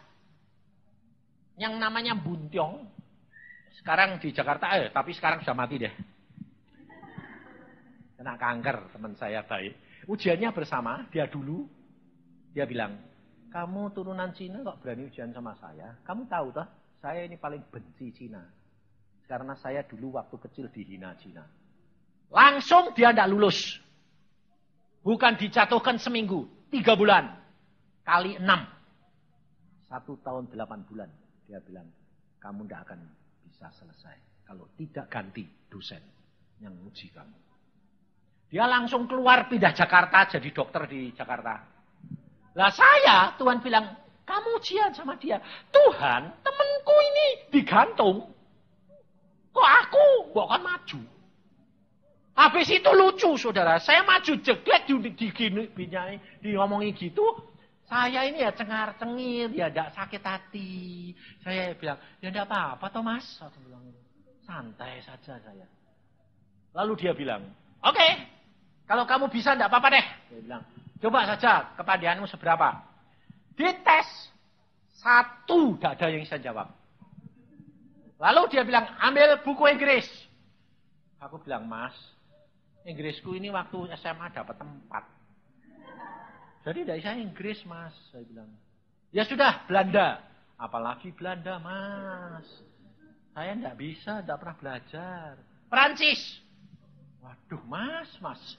yang namanya Buntiong, sekarang di Jakarta, tapi sekarang sudah mati deh. Kena kanker teman saya baik. Ujiannya bersama, dia dulu, dia bilang, kamu turunan Cina kok berani ujian sama saya? Kamu tahu toh, saya ini paling benci Cina. Karena saya dulu waktu kecil dihina Cina. Langsung dia tidak lulus. Bukan dijatuhkan seminggu, 3 bulan. Kali 6. 1 tahun 8 bulan. Dia bilang, kamu tidak akan bisa selesai. Kalau tidak ganti dosen yang uji kamu. Dia langsung keluar pindah Jakarta, jadi dokter di Jakarta. Lah saya, Tuhan bilang, kamu ujian sama dia. Tuhan, temanku ini digantung. Kok aku bukan maju? Habis itu lucu, saudara. Saya maju jeglek diomongin gitu. Saya ini ya cengar-cengir, ya tidak sakit hati. Saya bilang, ya tidak apa-apa toh mas. Saya bilang, santai saja saya. Lalu dia bilang, oke, kalau kamu bisa tidak apa-apa deh. Dia bilang, coba saja kepandaianmu seberapa. Dites 1 tidak ada yang bisa jawab. Lalu dia bilang, ambil buku Inggris. Aku bilang, mas, Inggrisku ini waktu SMA dapat 4. Jadi tidak bisa Inggris, mas. Saya bilang, ya sudah, Belanda. Apalagi Belanda, mas. Saya tidak bisa, tidak pernah belajar. Perancis. Waduh, mas.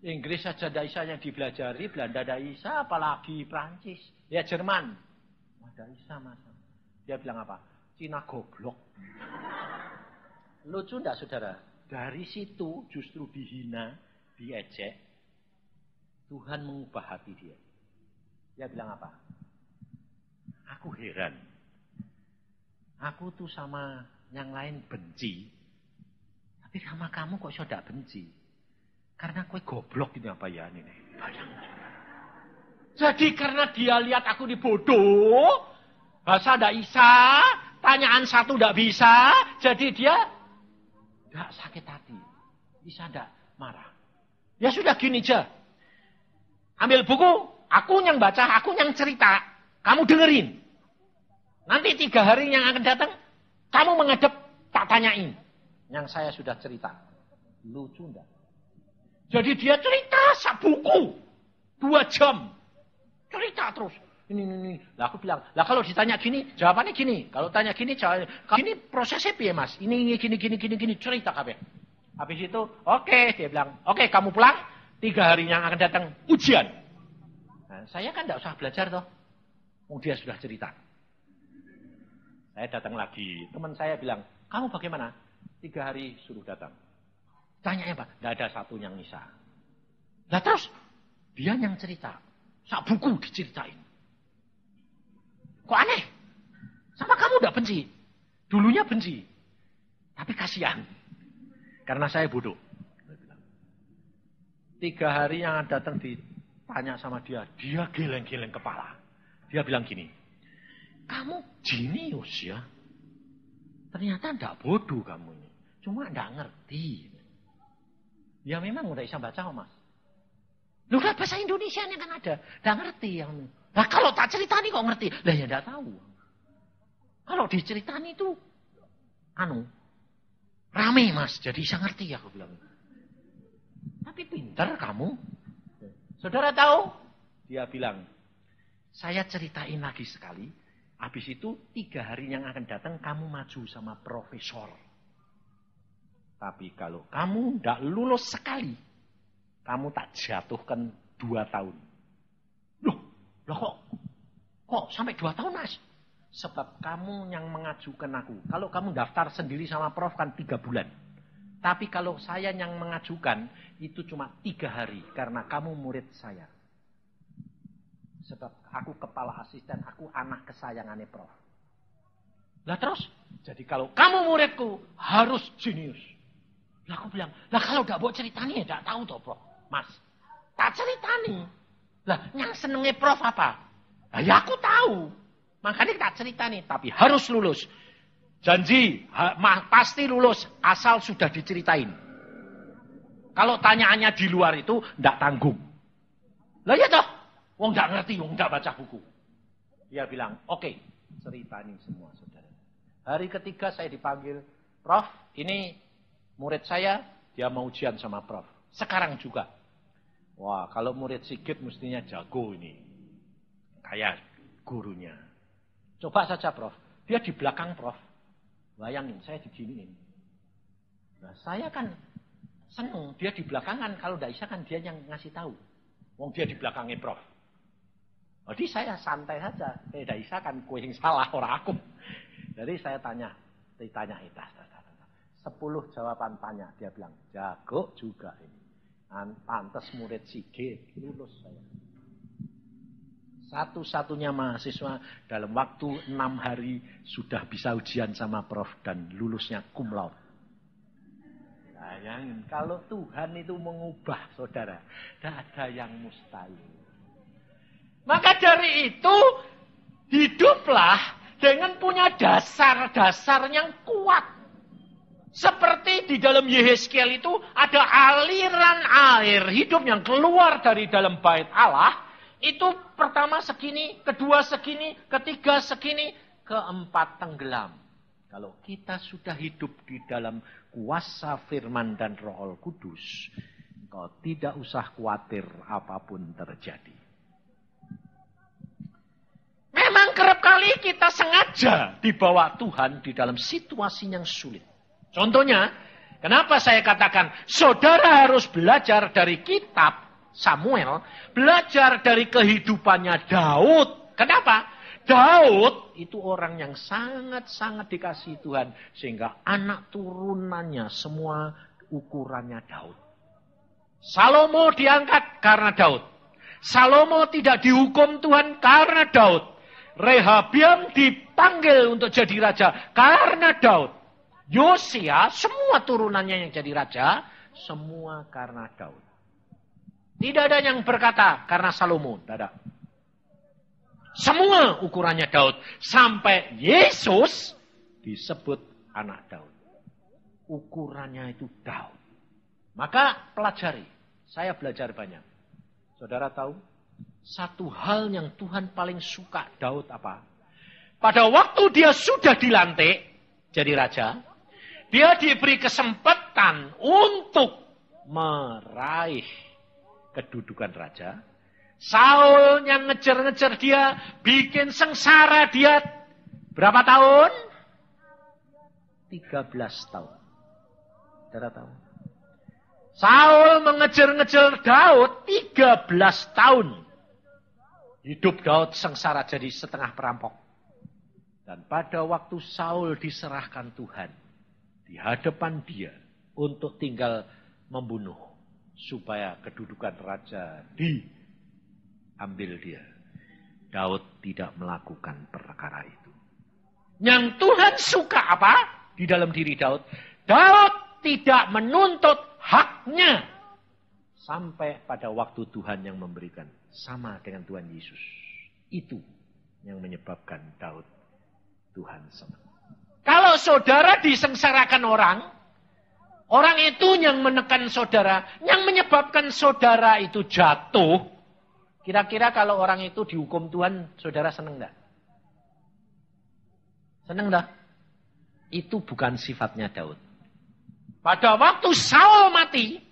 Inggris saja tidak bisa yang dipelajari, Belanda tidak bisa, apalagi Perancis. Ya Jerman. Tidak bisa, mas. Dia bilang apa? Cina goblok. Lucu tidak, saudara? Dari situ justru dihina, diejek. Tuhan mengubah hati dia. Dia bilang apa? Aku heran. Aku tuh sama yang lain benci. Tapi sama kamu kok sudah benci? Karena kue goblok ini apa ya ini. Jadi karena dia lihat aku dibodoh, bahasa tidak bisa, tanyaan 1 tidak bisa, jadi dia tidak sakit hati. Bisa tidak marah. Ya sudah gini aja. Ambil buku, aku yang baca, aku yang cerita. Kamu dengerin. Nanti 3 hari yang akan datang, kamu menghadap, tak tanyain. Yang saya sudah cerita. Lucu enggak? Jadi dia cerita buku. 2 jam. Cerita terus. Ini. Lah aku bilang, lah kalau ditanya gini, jawabannya gini. Kalau tanya gini, jawabannya gini prosesnya piye mas? Ini gini, cerita kabeh. Habis itu, oke, dia bilang, oke, kamu pulang. 3 hari yang akan datang ujian. Nah, saya kan tidak usah belajar toh. Dia sudah cerita. Saya datang lagi. Teman saya bilang, kamu bagaimana? 3 hari suruh datang. Tanya apa? Tidak ada satu yang bisa. Nah terus, dia yang cerita. Sak buku diceritain. Kok aneh? Sama kamu tidak benci? Dulunya benci. Tapi kasihan. Karena saya bodoh. 3 hari yang datang ditanya sama dia geleng-geleng kepala. Dia bilang gini, kamu jenius ya. Ternyata enggak bodoh kamu ini. Cuma enggak ngerti. Ya memang udah bisa baca Mas. Lu kan bahasa Indonesia nya kan ada. Enggak ngerti yang. Nah kalau tak ceritani kok ngerti. Lah ya enggak tahu. Kalau diceritani itu rame Mas. Jadi bisa ngerti ya aku bilang. Tapi pintar kamu. Saudara tahu? Dia bilang, saya ceritain lagi sekali. Habis itu 3 hari yang akan datang kamu maju sama profesor. Tapi kalau kamu tidak lulus sekali, kamu tak jatuhkan 2 tahun. Loh kok sampai 2 tahun Mas? Sebab kamu yang mengajukan aku. Kalau kamu daftar sendiri sama prof kan 3 bulan. Tapi kalau saya yang mengajukan, itu cuma 3 hari. Karena kamu murid saya. Sebab aku kepala asisten, aku anak kesayangannya prof. Lah terus, jadi kalau kamu muridku, harus jenius. Lah aku bilang, lah kalau gak mau ceritani ya gak tahu toh prof. Mas, tak ceritani. Lah yang senengnya prof apa? Lah ya aku tahu. Makanya tak ceritani, tapi harus lulus. Janji, pasti lulus, asal sudah diceritain. Kalau tanyaannya di luar itu, tidak tanggung. Lah ya toh, wong tidak ngerti, wong tidak baca buku. Dia bilang, oke, ceritani semua saudara. Hari ketiga saya dipanggil, Prof, ini murid saya, dia mau ujian sama Prof. Sekarang juga. Wah, kalau murid Sigit mestinya jago ini. Kayak gurunya. Coba saja Prof, dia di belakang Prof. Bayangin, saya diginiin. Nah, saya kan seneng. Dia di belakangan. Kalau tidak bisa kan dia yang ngasih tahu. Wong dia di belakangnya prof. Jadi saya santai saja. Tidak bisa kan kue yang salah orang aku. Jadi saya ditanya itu. 10 jawaban tanya. Dia bilang, jago juga ini. Pantes murid Sigit. Lulus saya. Satu-satunya mahasiswa dalam waktu 6 hari sudah bisa ujian sama prof dan lulusnya cum laude. Bayangin, kalau Tuhan itu mengubah saudara, tidak ada yang mustahil. Maka dari itu, hiduplah dengan punya dasar-dasar yang kuat. Seperti di dalam Yehezkiel itu ada aliran air hidup yang keluar dari dalam bait Allah. Itu pertama segini, kedua segini, ketiga segini, keempat tenggelam. Kalau kita sudah hidup di dalam kuasa firman dan Roh Kudus, engkau tidak usah khawatir apapun terjadi. Memang kerap kali kita sengaja dibawa Tuhan di dalam situasi yang sulit. Contohnya, kenapa saya katakan saudara harus belajar dari kitab Samuel, belajar dari kehidupannya Daud. Kenapa? Daud itu orang yang sangat-sangat dikasihi Tuhan. Sehingga anak turunannya semua ukurannya Daud. Salomo diangkat karena Daud. Salomo tidak dihukum Tuhan karena Daud. Rehabiam dipanggil untuk jadi raja karena Daud. Yosia, semua turunannya yang jadi raja, semua karena Daud. Tidak ada yang berkata karena Salomo. Tidak ada. Semua ukurannya Daud. Sampai Yesus disebut anak Daud. Ukurannya itu Daud. Maka pelajari. Saya belajar banyak. Saudara tahu? Satu hal yang Tuhan paling suka Daud apa? Pada waktu dia sudah dilantik jadi raja. Dia diberi kesempatan untuk meraih kedudukan raja. Saul yang ngejar-ngejar dia, bikin sengsara dia. Berapa tahun? 13 tahun. Saudara tahu? Saul mengejar-ngejar Daud 13 tahun. Hidup Daud sengsara jadi setengah perampok. Dan pada waktu Saul diserahkan Tuhan di hadapan dia untuk tinggal membunuh. Supaya kedudukan raja diambil dia. Daud tidak melakukan perkara itu. Yang Tuhan suka apa? Di dalam diri Daud. Daud tidak menuntut haknya. Sampai pada waktu Tuhan yang memberikan. Sama dengan Tuhan Yesus. Itu yang menyebabkan Daud Tuhan senang. Kalau saudara disengsarakan orang itu yang menekan saudara, yang menyebabkan saudara itu jatuh. Kira-kira kalau orang itu dihukum Tuhan, saudara senang enggak? Senang enggak? Itu bukan sifatnya Daud. Pada waktu Saul mati,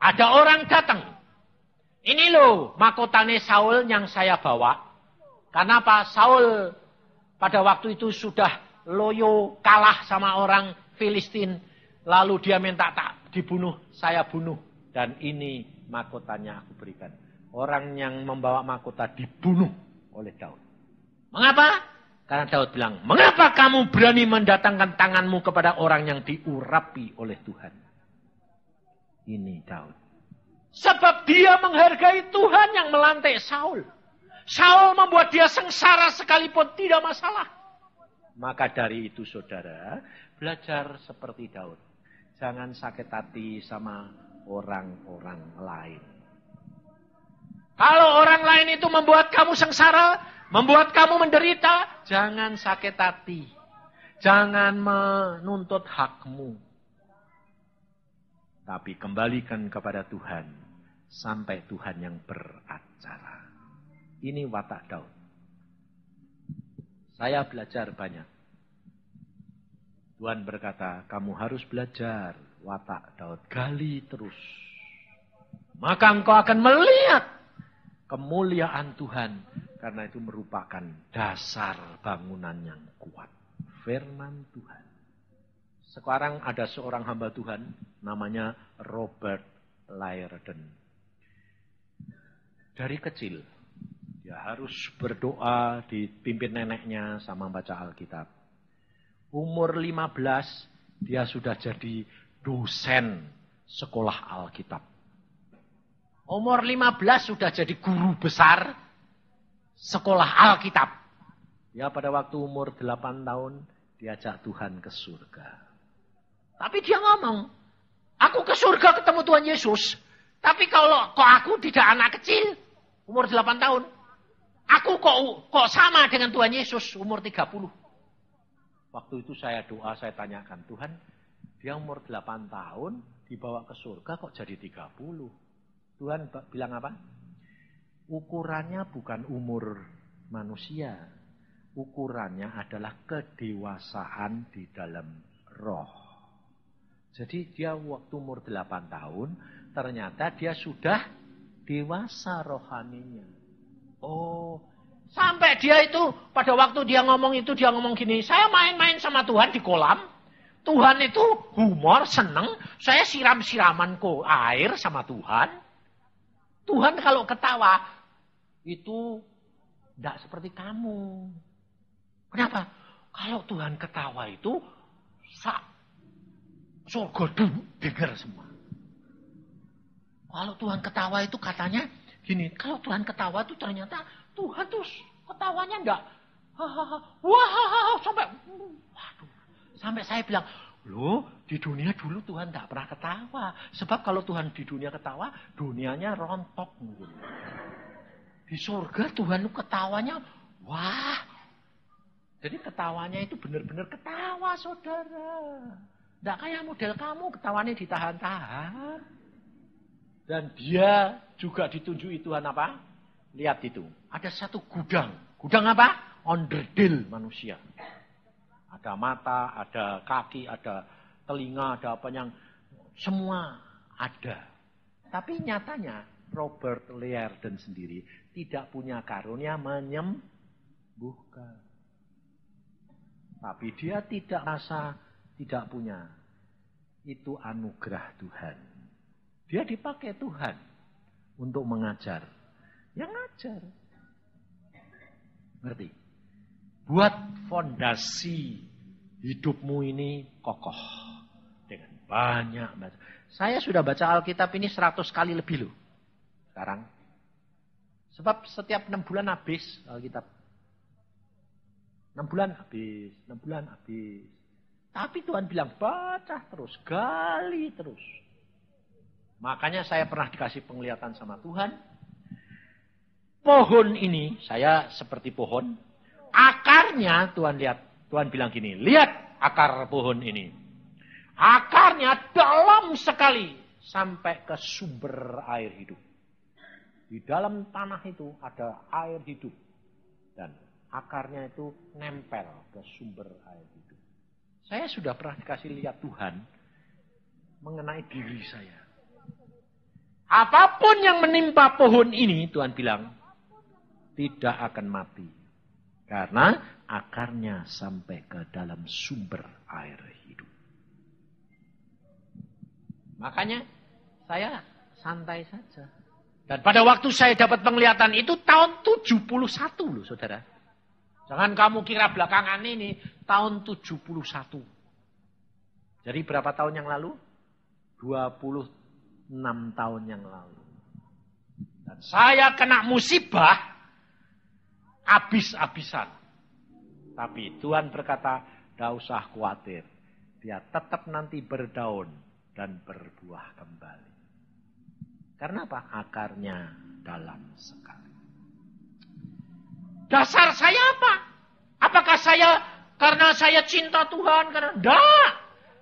ada orang datang. Ini loh mahkotane Saul yang saya bawa. Karena apa? Saul pada waktu itu sudah loyo kalah sama orang Filistin. Lalu dia minta tak dibunuh, saya bunuh. Dan ini mahkotanya aku berikan. Orang yang membawa mahkota dibunuh oleh Daud. Mengapa? Karena Daud bilang, mengapa kamu berani mendatangkan tanganmu kepada orang yang diurapi oleh Tuhan? Ini Daud. Sebab dia menghargai Tuhan yang melantik Saul. Saul membuat dia sengsara sekalipun tidak masalah. Maka dari itu saudara, belajar seperti Daud. Jangan sakit hati sama orang-orang lain. Kalau orang lain itu membuat kamu sengsara, membuat kamu menderita, jangan sakit hati. Jangan menuntut hakmu. Tapi kembalikan kepada Tuhan. Sampai Tuhan yang beracara. Ini watak Daud. Saya belajar banyak. Tuhan berkata, kamu harus belajar watak Daud. Gali terus. Maka engkau akan melihat kemuliaan Tuhan. Karena itu merupakan dasar bangunan yang kuat. Firman Tuhan. Sekarang ada seorang hamba Tuhan. Namanya Robert Liardon. Dari kecil. Dia harus berdoa dipimpin neneknya sama baca Alkitab. Umur 15 dia sudah jadi dosen sekolah Alkitab. Umur 15 sudah jadi guru besar sekolah Alkitab. Ya pada waktu umur 8 tahun diajak Tuhan ke surga. Tapi dia ngomong, aku ke surga ketemu Tuhan Yesus. Tapi kok aku tidak anak kecil umur 8 tahun. Aku kok sama dengan Tuhan Yesus umur 30. Waktu itu saya doa, saya tanyakan, Tuhan, dia umur 8 tahun dibawa ke surga kok jadi 30. Tuhan bilang apa? Ukurannya bukan umur manusia. Ukurannya adalah kedewasaan di dalam roh. Jadi dia waktu umur 8 tahun, ternyata dia sudah dewasa rohaninya. Oh, sampai dia itu pada waktu dia ngomong itu, dia ngomong gini, saya main-main sama Tuhan di kolam. Tuhan itu humor, seneng. Saya siram-siraman air sama Tuhan. Tuhan kalau ketawa, itu tidak seperti kamu. Kenapa? Kalau Tuhan ketawa itu, surga dengar semua. Kalau Tuhan ketawa itu katanya, gini, kalau Tuhan ketawa itu ternyata Tuhan tuh ketawanya enggak. Wah, sampai saya bilang, loh di dunia dulu Tuhan enggak pernah ketawa. Sebab kalau Tuhan di dunia ketawa, dunianya rontok. Di surga Tuhan itu ketawanya, wah. Jadi ketawanya itu benar-benar ketawa saudara. Enggak kayak model kamu ketawanya ditahan-tahan. Dan dia juga ditunjuki Tuhan apa? Lihat itu. Ada satu gudang. Gudang apa? Onderdil manusia. Ada mata, ada kaki, ada telinga, ada apa yang semua ada. Tapi nyatanya Robert Liardon sendiri tidak punya karunia menyembuhkan. Tapi dia tidak rasa tidak punya. Itu anugerah Tuhan. Dia dipakai Tuhan untuk mengajar. Yang ngajar. Ngerti? Buat fondasi hidupmu ini kokoh. Dengan banyak baca. Saya sudah baca Alkitab ini 100 kali lebih loh. Sekarang. Sebab setiap 6 bulan habis Alkitab. 6 bulan habis. 6 bulan habis. Tapi Tuhan bilang, baca terus, gali terus. Makanya saya pernah dikasih penglihatan sama Tuhan. Pohon ini, saya seperti pohon. Akarnya, Tuhan bilang gini, lihat akar pohon ini. Akarnya dalam sekali sampai ke sumber air hidup. Di dalam tanah itu ada air hidup. Dan akarnya itu nempel ke sumber air hidup. Saya sudah pernah dikasih lihat Tuhan mengenai diri saya. Apapun yang menimpa pohon ini, Tuhan bilang, tidak akan mati. Karena akarnya sampai ke dalam sumber air hidup. Makanya saya santai saja. Dan pada waktu saya dapat penglihatan itu tahun 71 loh saudara. Jangan kamu kira belakangan ini tahun 71. Jadi berapa tahun yang lalu? 26 tahun yang lalu. Dan saya kena musibah habis-habisan. Tapi Tuhan berkata, tidak usah khawatir. Dia tetap nanti berdaun dan berbuah kembali. Karena apa? Akarnya dalam sekali. Dasar saya apa? Apakah saya karena saya cinta Tuhan? Karena tidak.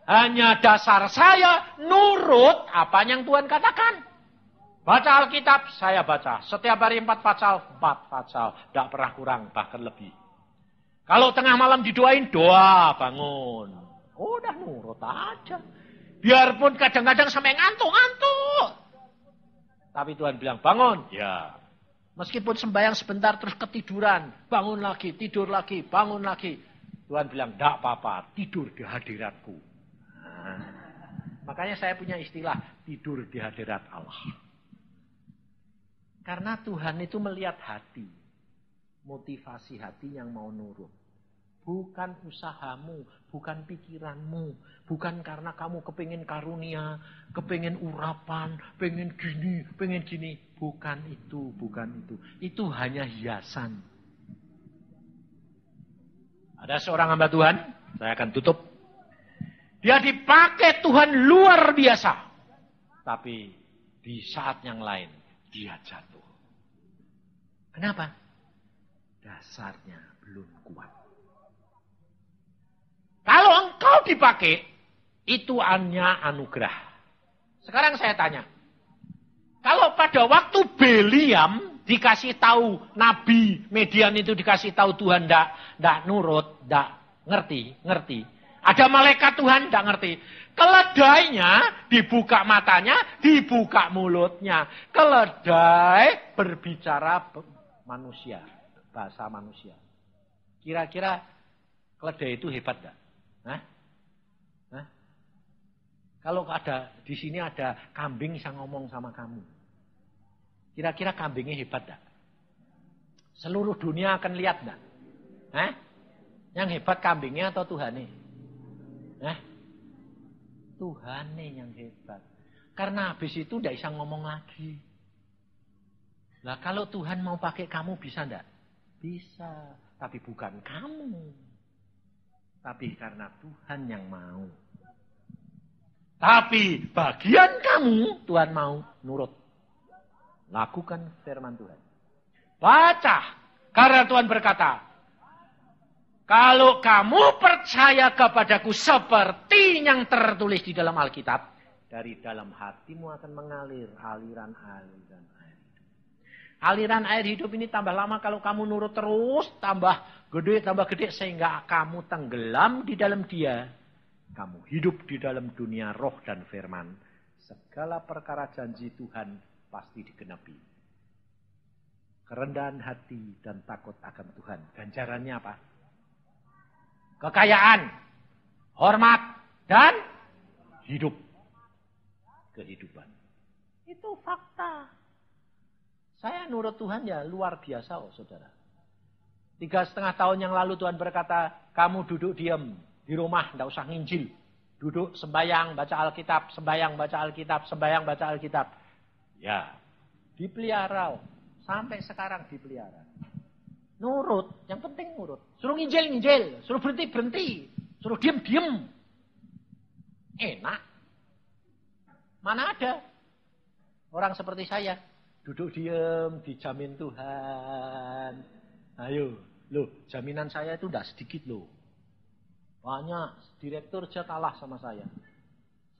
Hanya dasar saya nurut apa yang Tuhan katakan. Baca Alkitab, saya baca. Setiap hari 4 pasal. Tidak pernah kurang, bahkan lebih. Kalau tengah malam didoain, doa, bangun. Udah nurut aja. Biarpun kadang-kadang sampai ngantuk-ngantuk. Tapi Tuhan bilang, bangun. Ya. Meskipun sembahyang sebentar terus ketiduran. Bangun lagi, tidur lagi, bangun lagi. Tuhan bilang, tidak apa-apa, tidur di hadiratku. Nah, makanya saya punya istilah, tidur di hadirat Allah. Karena Tuhan itu melihat hati. Motivasi hati yang mau nurut. Bukan usahamu, bukan pikiranmu. Bukan karena kamu kepingin karunia, kepingin urapan, pengen gini. Bukan itu, bukan itu. Itu hanya hiasan. Ada seorang hamba Tuhan, saya akan tutup. Dia dipakai Tuhan luar biasa. Tapi di saat yang lain, dia jatuh. Kenapa? Dasarnya belum kuat. Kalau engkau dipakai, itu hanya anugerah. Sekarang saya tanya. Kalau pada waktu Beliam dikasih tahu, Nabi Median itu dikasih tahu Tuhan tidak nurut, tidak ngerti. Ada malaikat Tuhan tidak ngerti. Keledainya dibuka matanya, dibuka mulutnya. Keledai berbicara manusia, bahasa manusia. Kira-kira keledai itu hebat tidak? Hah? Kalau ada di sini ada kambing bisa ngomong sama kamu. Kira-kira kambingnya hebat tidak? Seluruh dunia akan lihat tidak? Yang hebat kambingnya atau Tuhannya? Tuhannya yang hebat. Karena habis itu tidak bisa ngomong lagi. Lah kalau Tuhan mau pakai kamu bisa tidak? Bisa. Tapi bukan kamu. Tapi karena Tuhan yang mau. Tapi bagian kamu, Tuhan mau nurut. Lakukan firman Tuhan. Baca. Karena Tuhan berkata, kalau kamu percaya kepadaku seperti yang tertulis di dalam Alkitab, dari dalam hatimu akan mengalir aliran-aliran air hidup. Aliran air hidup ini tambah lama kalau kamu nurut terus, tambah gede, sehingga kamu tenggelam di dalam dia. Kamu hidup di dalam dunia roh dan firman. Segala perkara janji Tuhan pasti digenapi. Kerendahan hati dan takut akan Tuhan. Ganjarannya apa? Kekayaan, hormat, dan hidup. Kehidupan. Itu fakta. Saya nurut Tuhan ya luar biasa saudara. 3,5 tahun yang lalu Tuhan berkata, kamu duduk diam. Di rumah, tidak usah nginjil. Duduk, sembahyang, baca Alkitab, sembahyang, baca Alkitab, sembahyang, baca Alkitab. Ya, dipelihara. Sampai sekarang dipelihara. Nurut, yang penting nurut. Suruh nginjil, suruh berhenti. Suruh diem. Enak. Mana ada orang seperti saya. Duduk diem, dijamin Tuhan. Ayo, loh, jaminan saya itu tidak sedikit loh. Banyak, direktur aja kalah sama saya.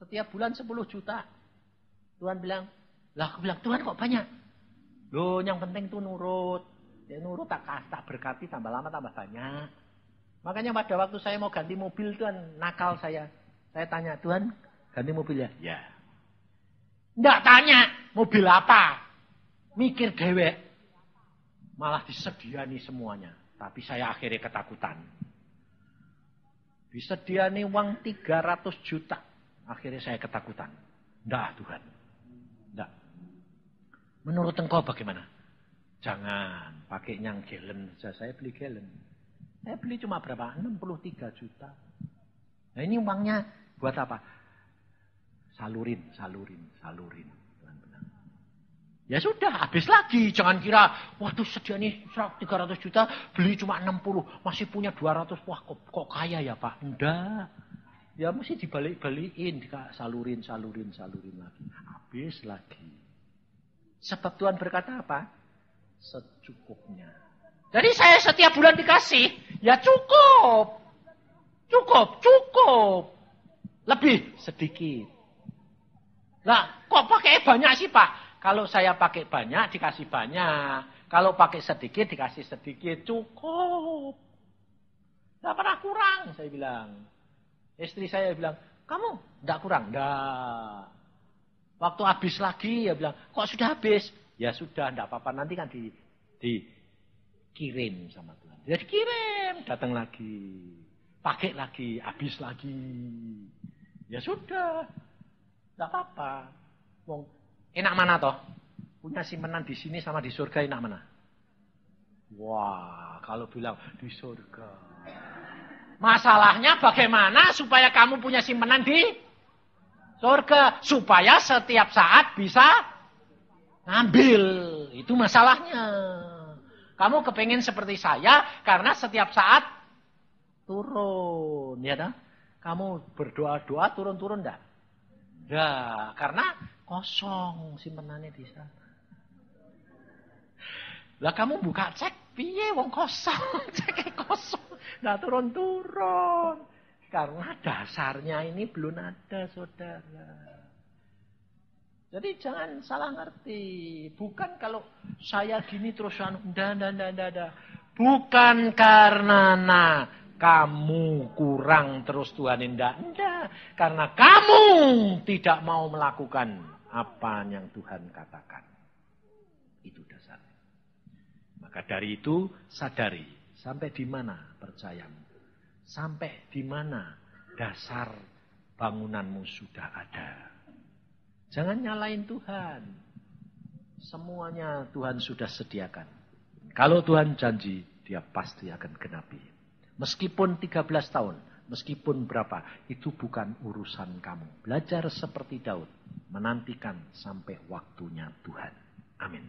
Setiap bulan 10 juta. Tuhan bilang, lah aku bilang, Tuhan kok banyak? Loh, yang penting itu nurut. Ya nurut tak berkati, tambah lama tambah banyak. Makanya pada waktu saya mau ganti mobil, Tuhan nakal saya. Saya tanya, Tuhan ganti mobil ya? Ya. Nggak tanya, mobil apa? Mikir dewek. Malah disediani semuanya. Tapi saya akhirnya ketakutan. Disediani uang 300 juta. Akhirnya saya ketakutan. Nggak Tuhan. Nggak. Menurut engkau bagaimana? Jangan pakai yang galen saja. Saya beli galen. Saya beli cuma berapa? 63 juta. Nah ini uangnya buat apa? Salurin. Tuhan bilang. Ya sudah, habis lagi. Jangan kira, waduh sedia nih 300 juta, beli cuma 60. Masih punya 200. Wah kok kaya ya Pak? Enggak. Ya mesti dibalik-balikin. Salurin lagi. Habis lagi. Sebab Tuhan berkata apa? Secukupnya. Jadi saya setiap bulan dikasih, ya cukup. Lebih sedikit. Nah, kok pakai banyak sih Pak? Kalau saya pakai banyak, dikasih banyak. Kalau pakai sedikit, dikasih sedikit. Cukup. Tidak pernah kurang, saya bilang. Istri saya bilang, kamu tidak kurang? Tidak. Waktu habis lagi, ya bilang, kok sudah habis? Ya sudah, tidak apa-apa. Nanti kan dikirim sama Tuhan. Ya dikirim, datang lagi. Pakai lagi, habis lagi. Ya sudah. Tidak apa-apa. Enak mana toh? Punya simpanan di sini sama di surga enak mana? Wah, kalau bilang di surga. Masalahnya bagaimana supaya kamu punya simpanan di surga? Supaya setiap saat bisa ngambil. Itu masalahnya. Kamu kepengen seperti saya karena setiap saat turun. Ya kan? Kamu berdoa-doa turun-turun enggak? Enggak. Karena kosong simpenannya di sana. Lah kamu buka cek, piye wong kosong. Ceknya kosong. Enggak turun-turun. Karena dasarnya ini belum ada, saudara. Jadi jangan salah ngerti. Bukan kalau saya gini terus enggak. Bukan karena kamu kurang terus Tuhan enggak. Karena kamu tidak mau melakukan apa yang Tuhan katakan. Itu dasarnya. Maka dari itu sadari sampai di mana percayamu. Sampai di mana dasar bangunanmu sudah ada. Jangan nyalain Tuhan. Semuanya Tuhan sudah sediakan. Kalau Tuhan janji, dia pasti akan genapi. Meskipun 13 tahun, meskipun berapa, itu bukan urusan kamu. Belajar seperti Daud, menantikan sampai waktunya Tuhan. Amin.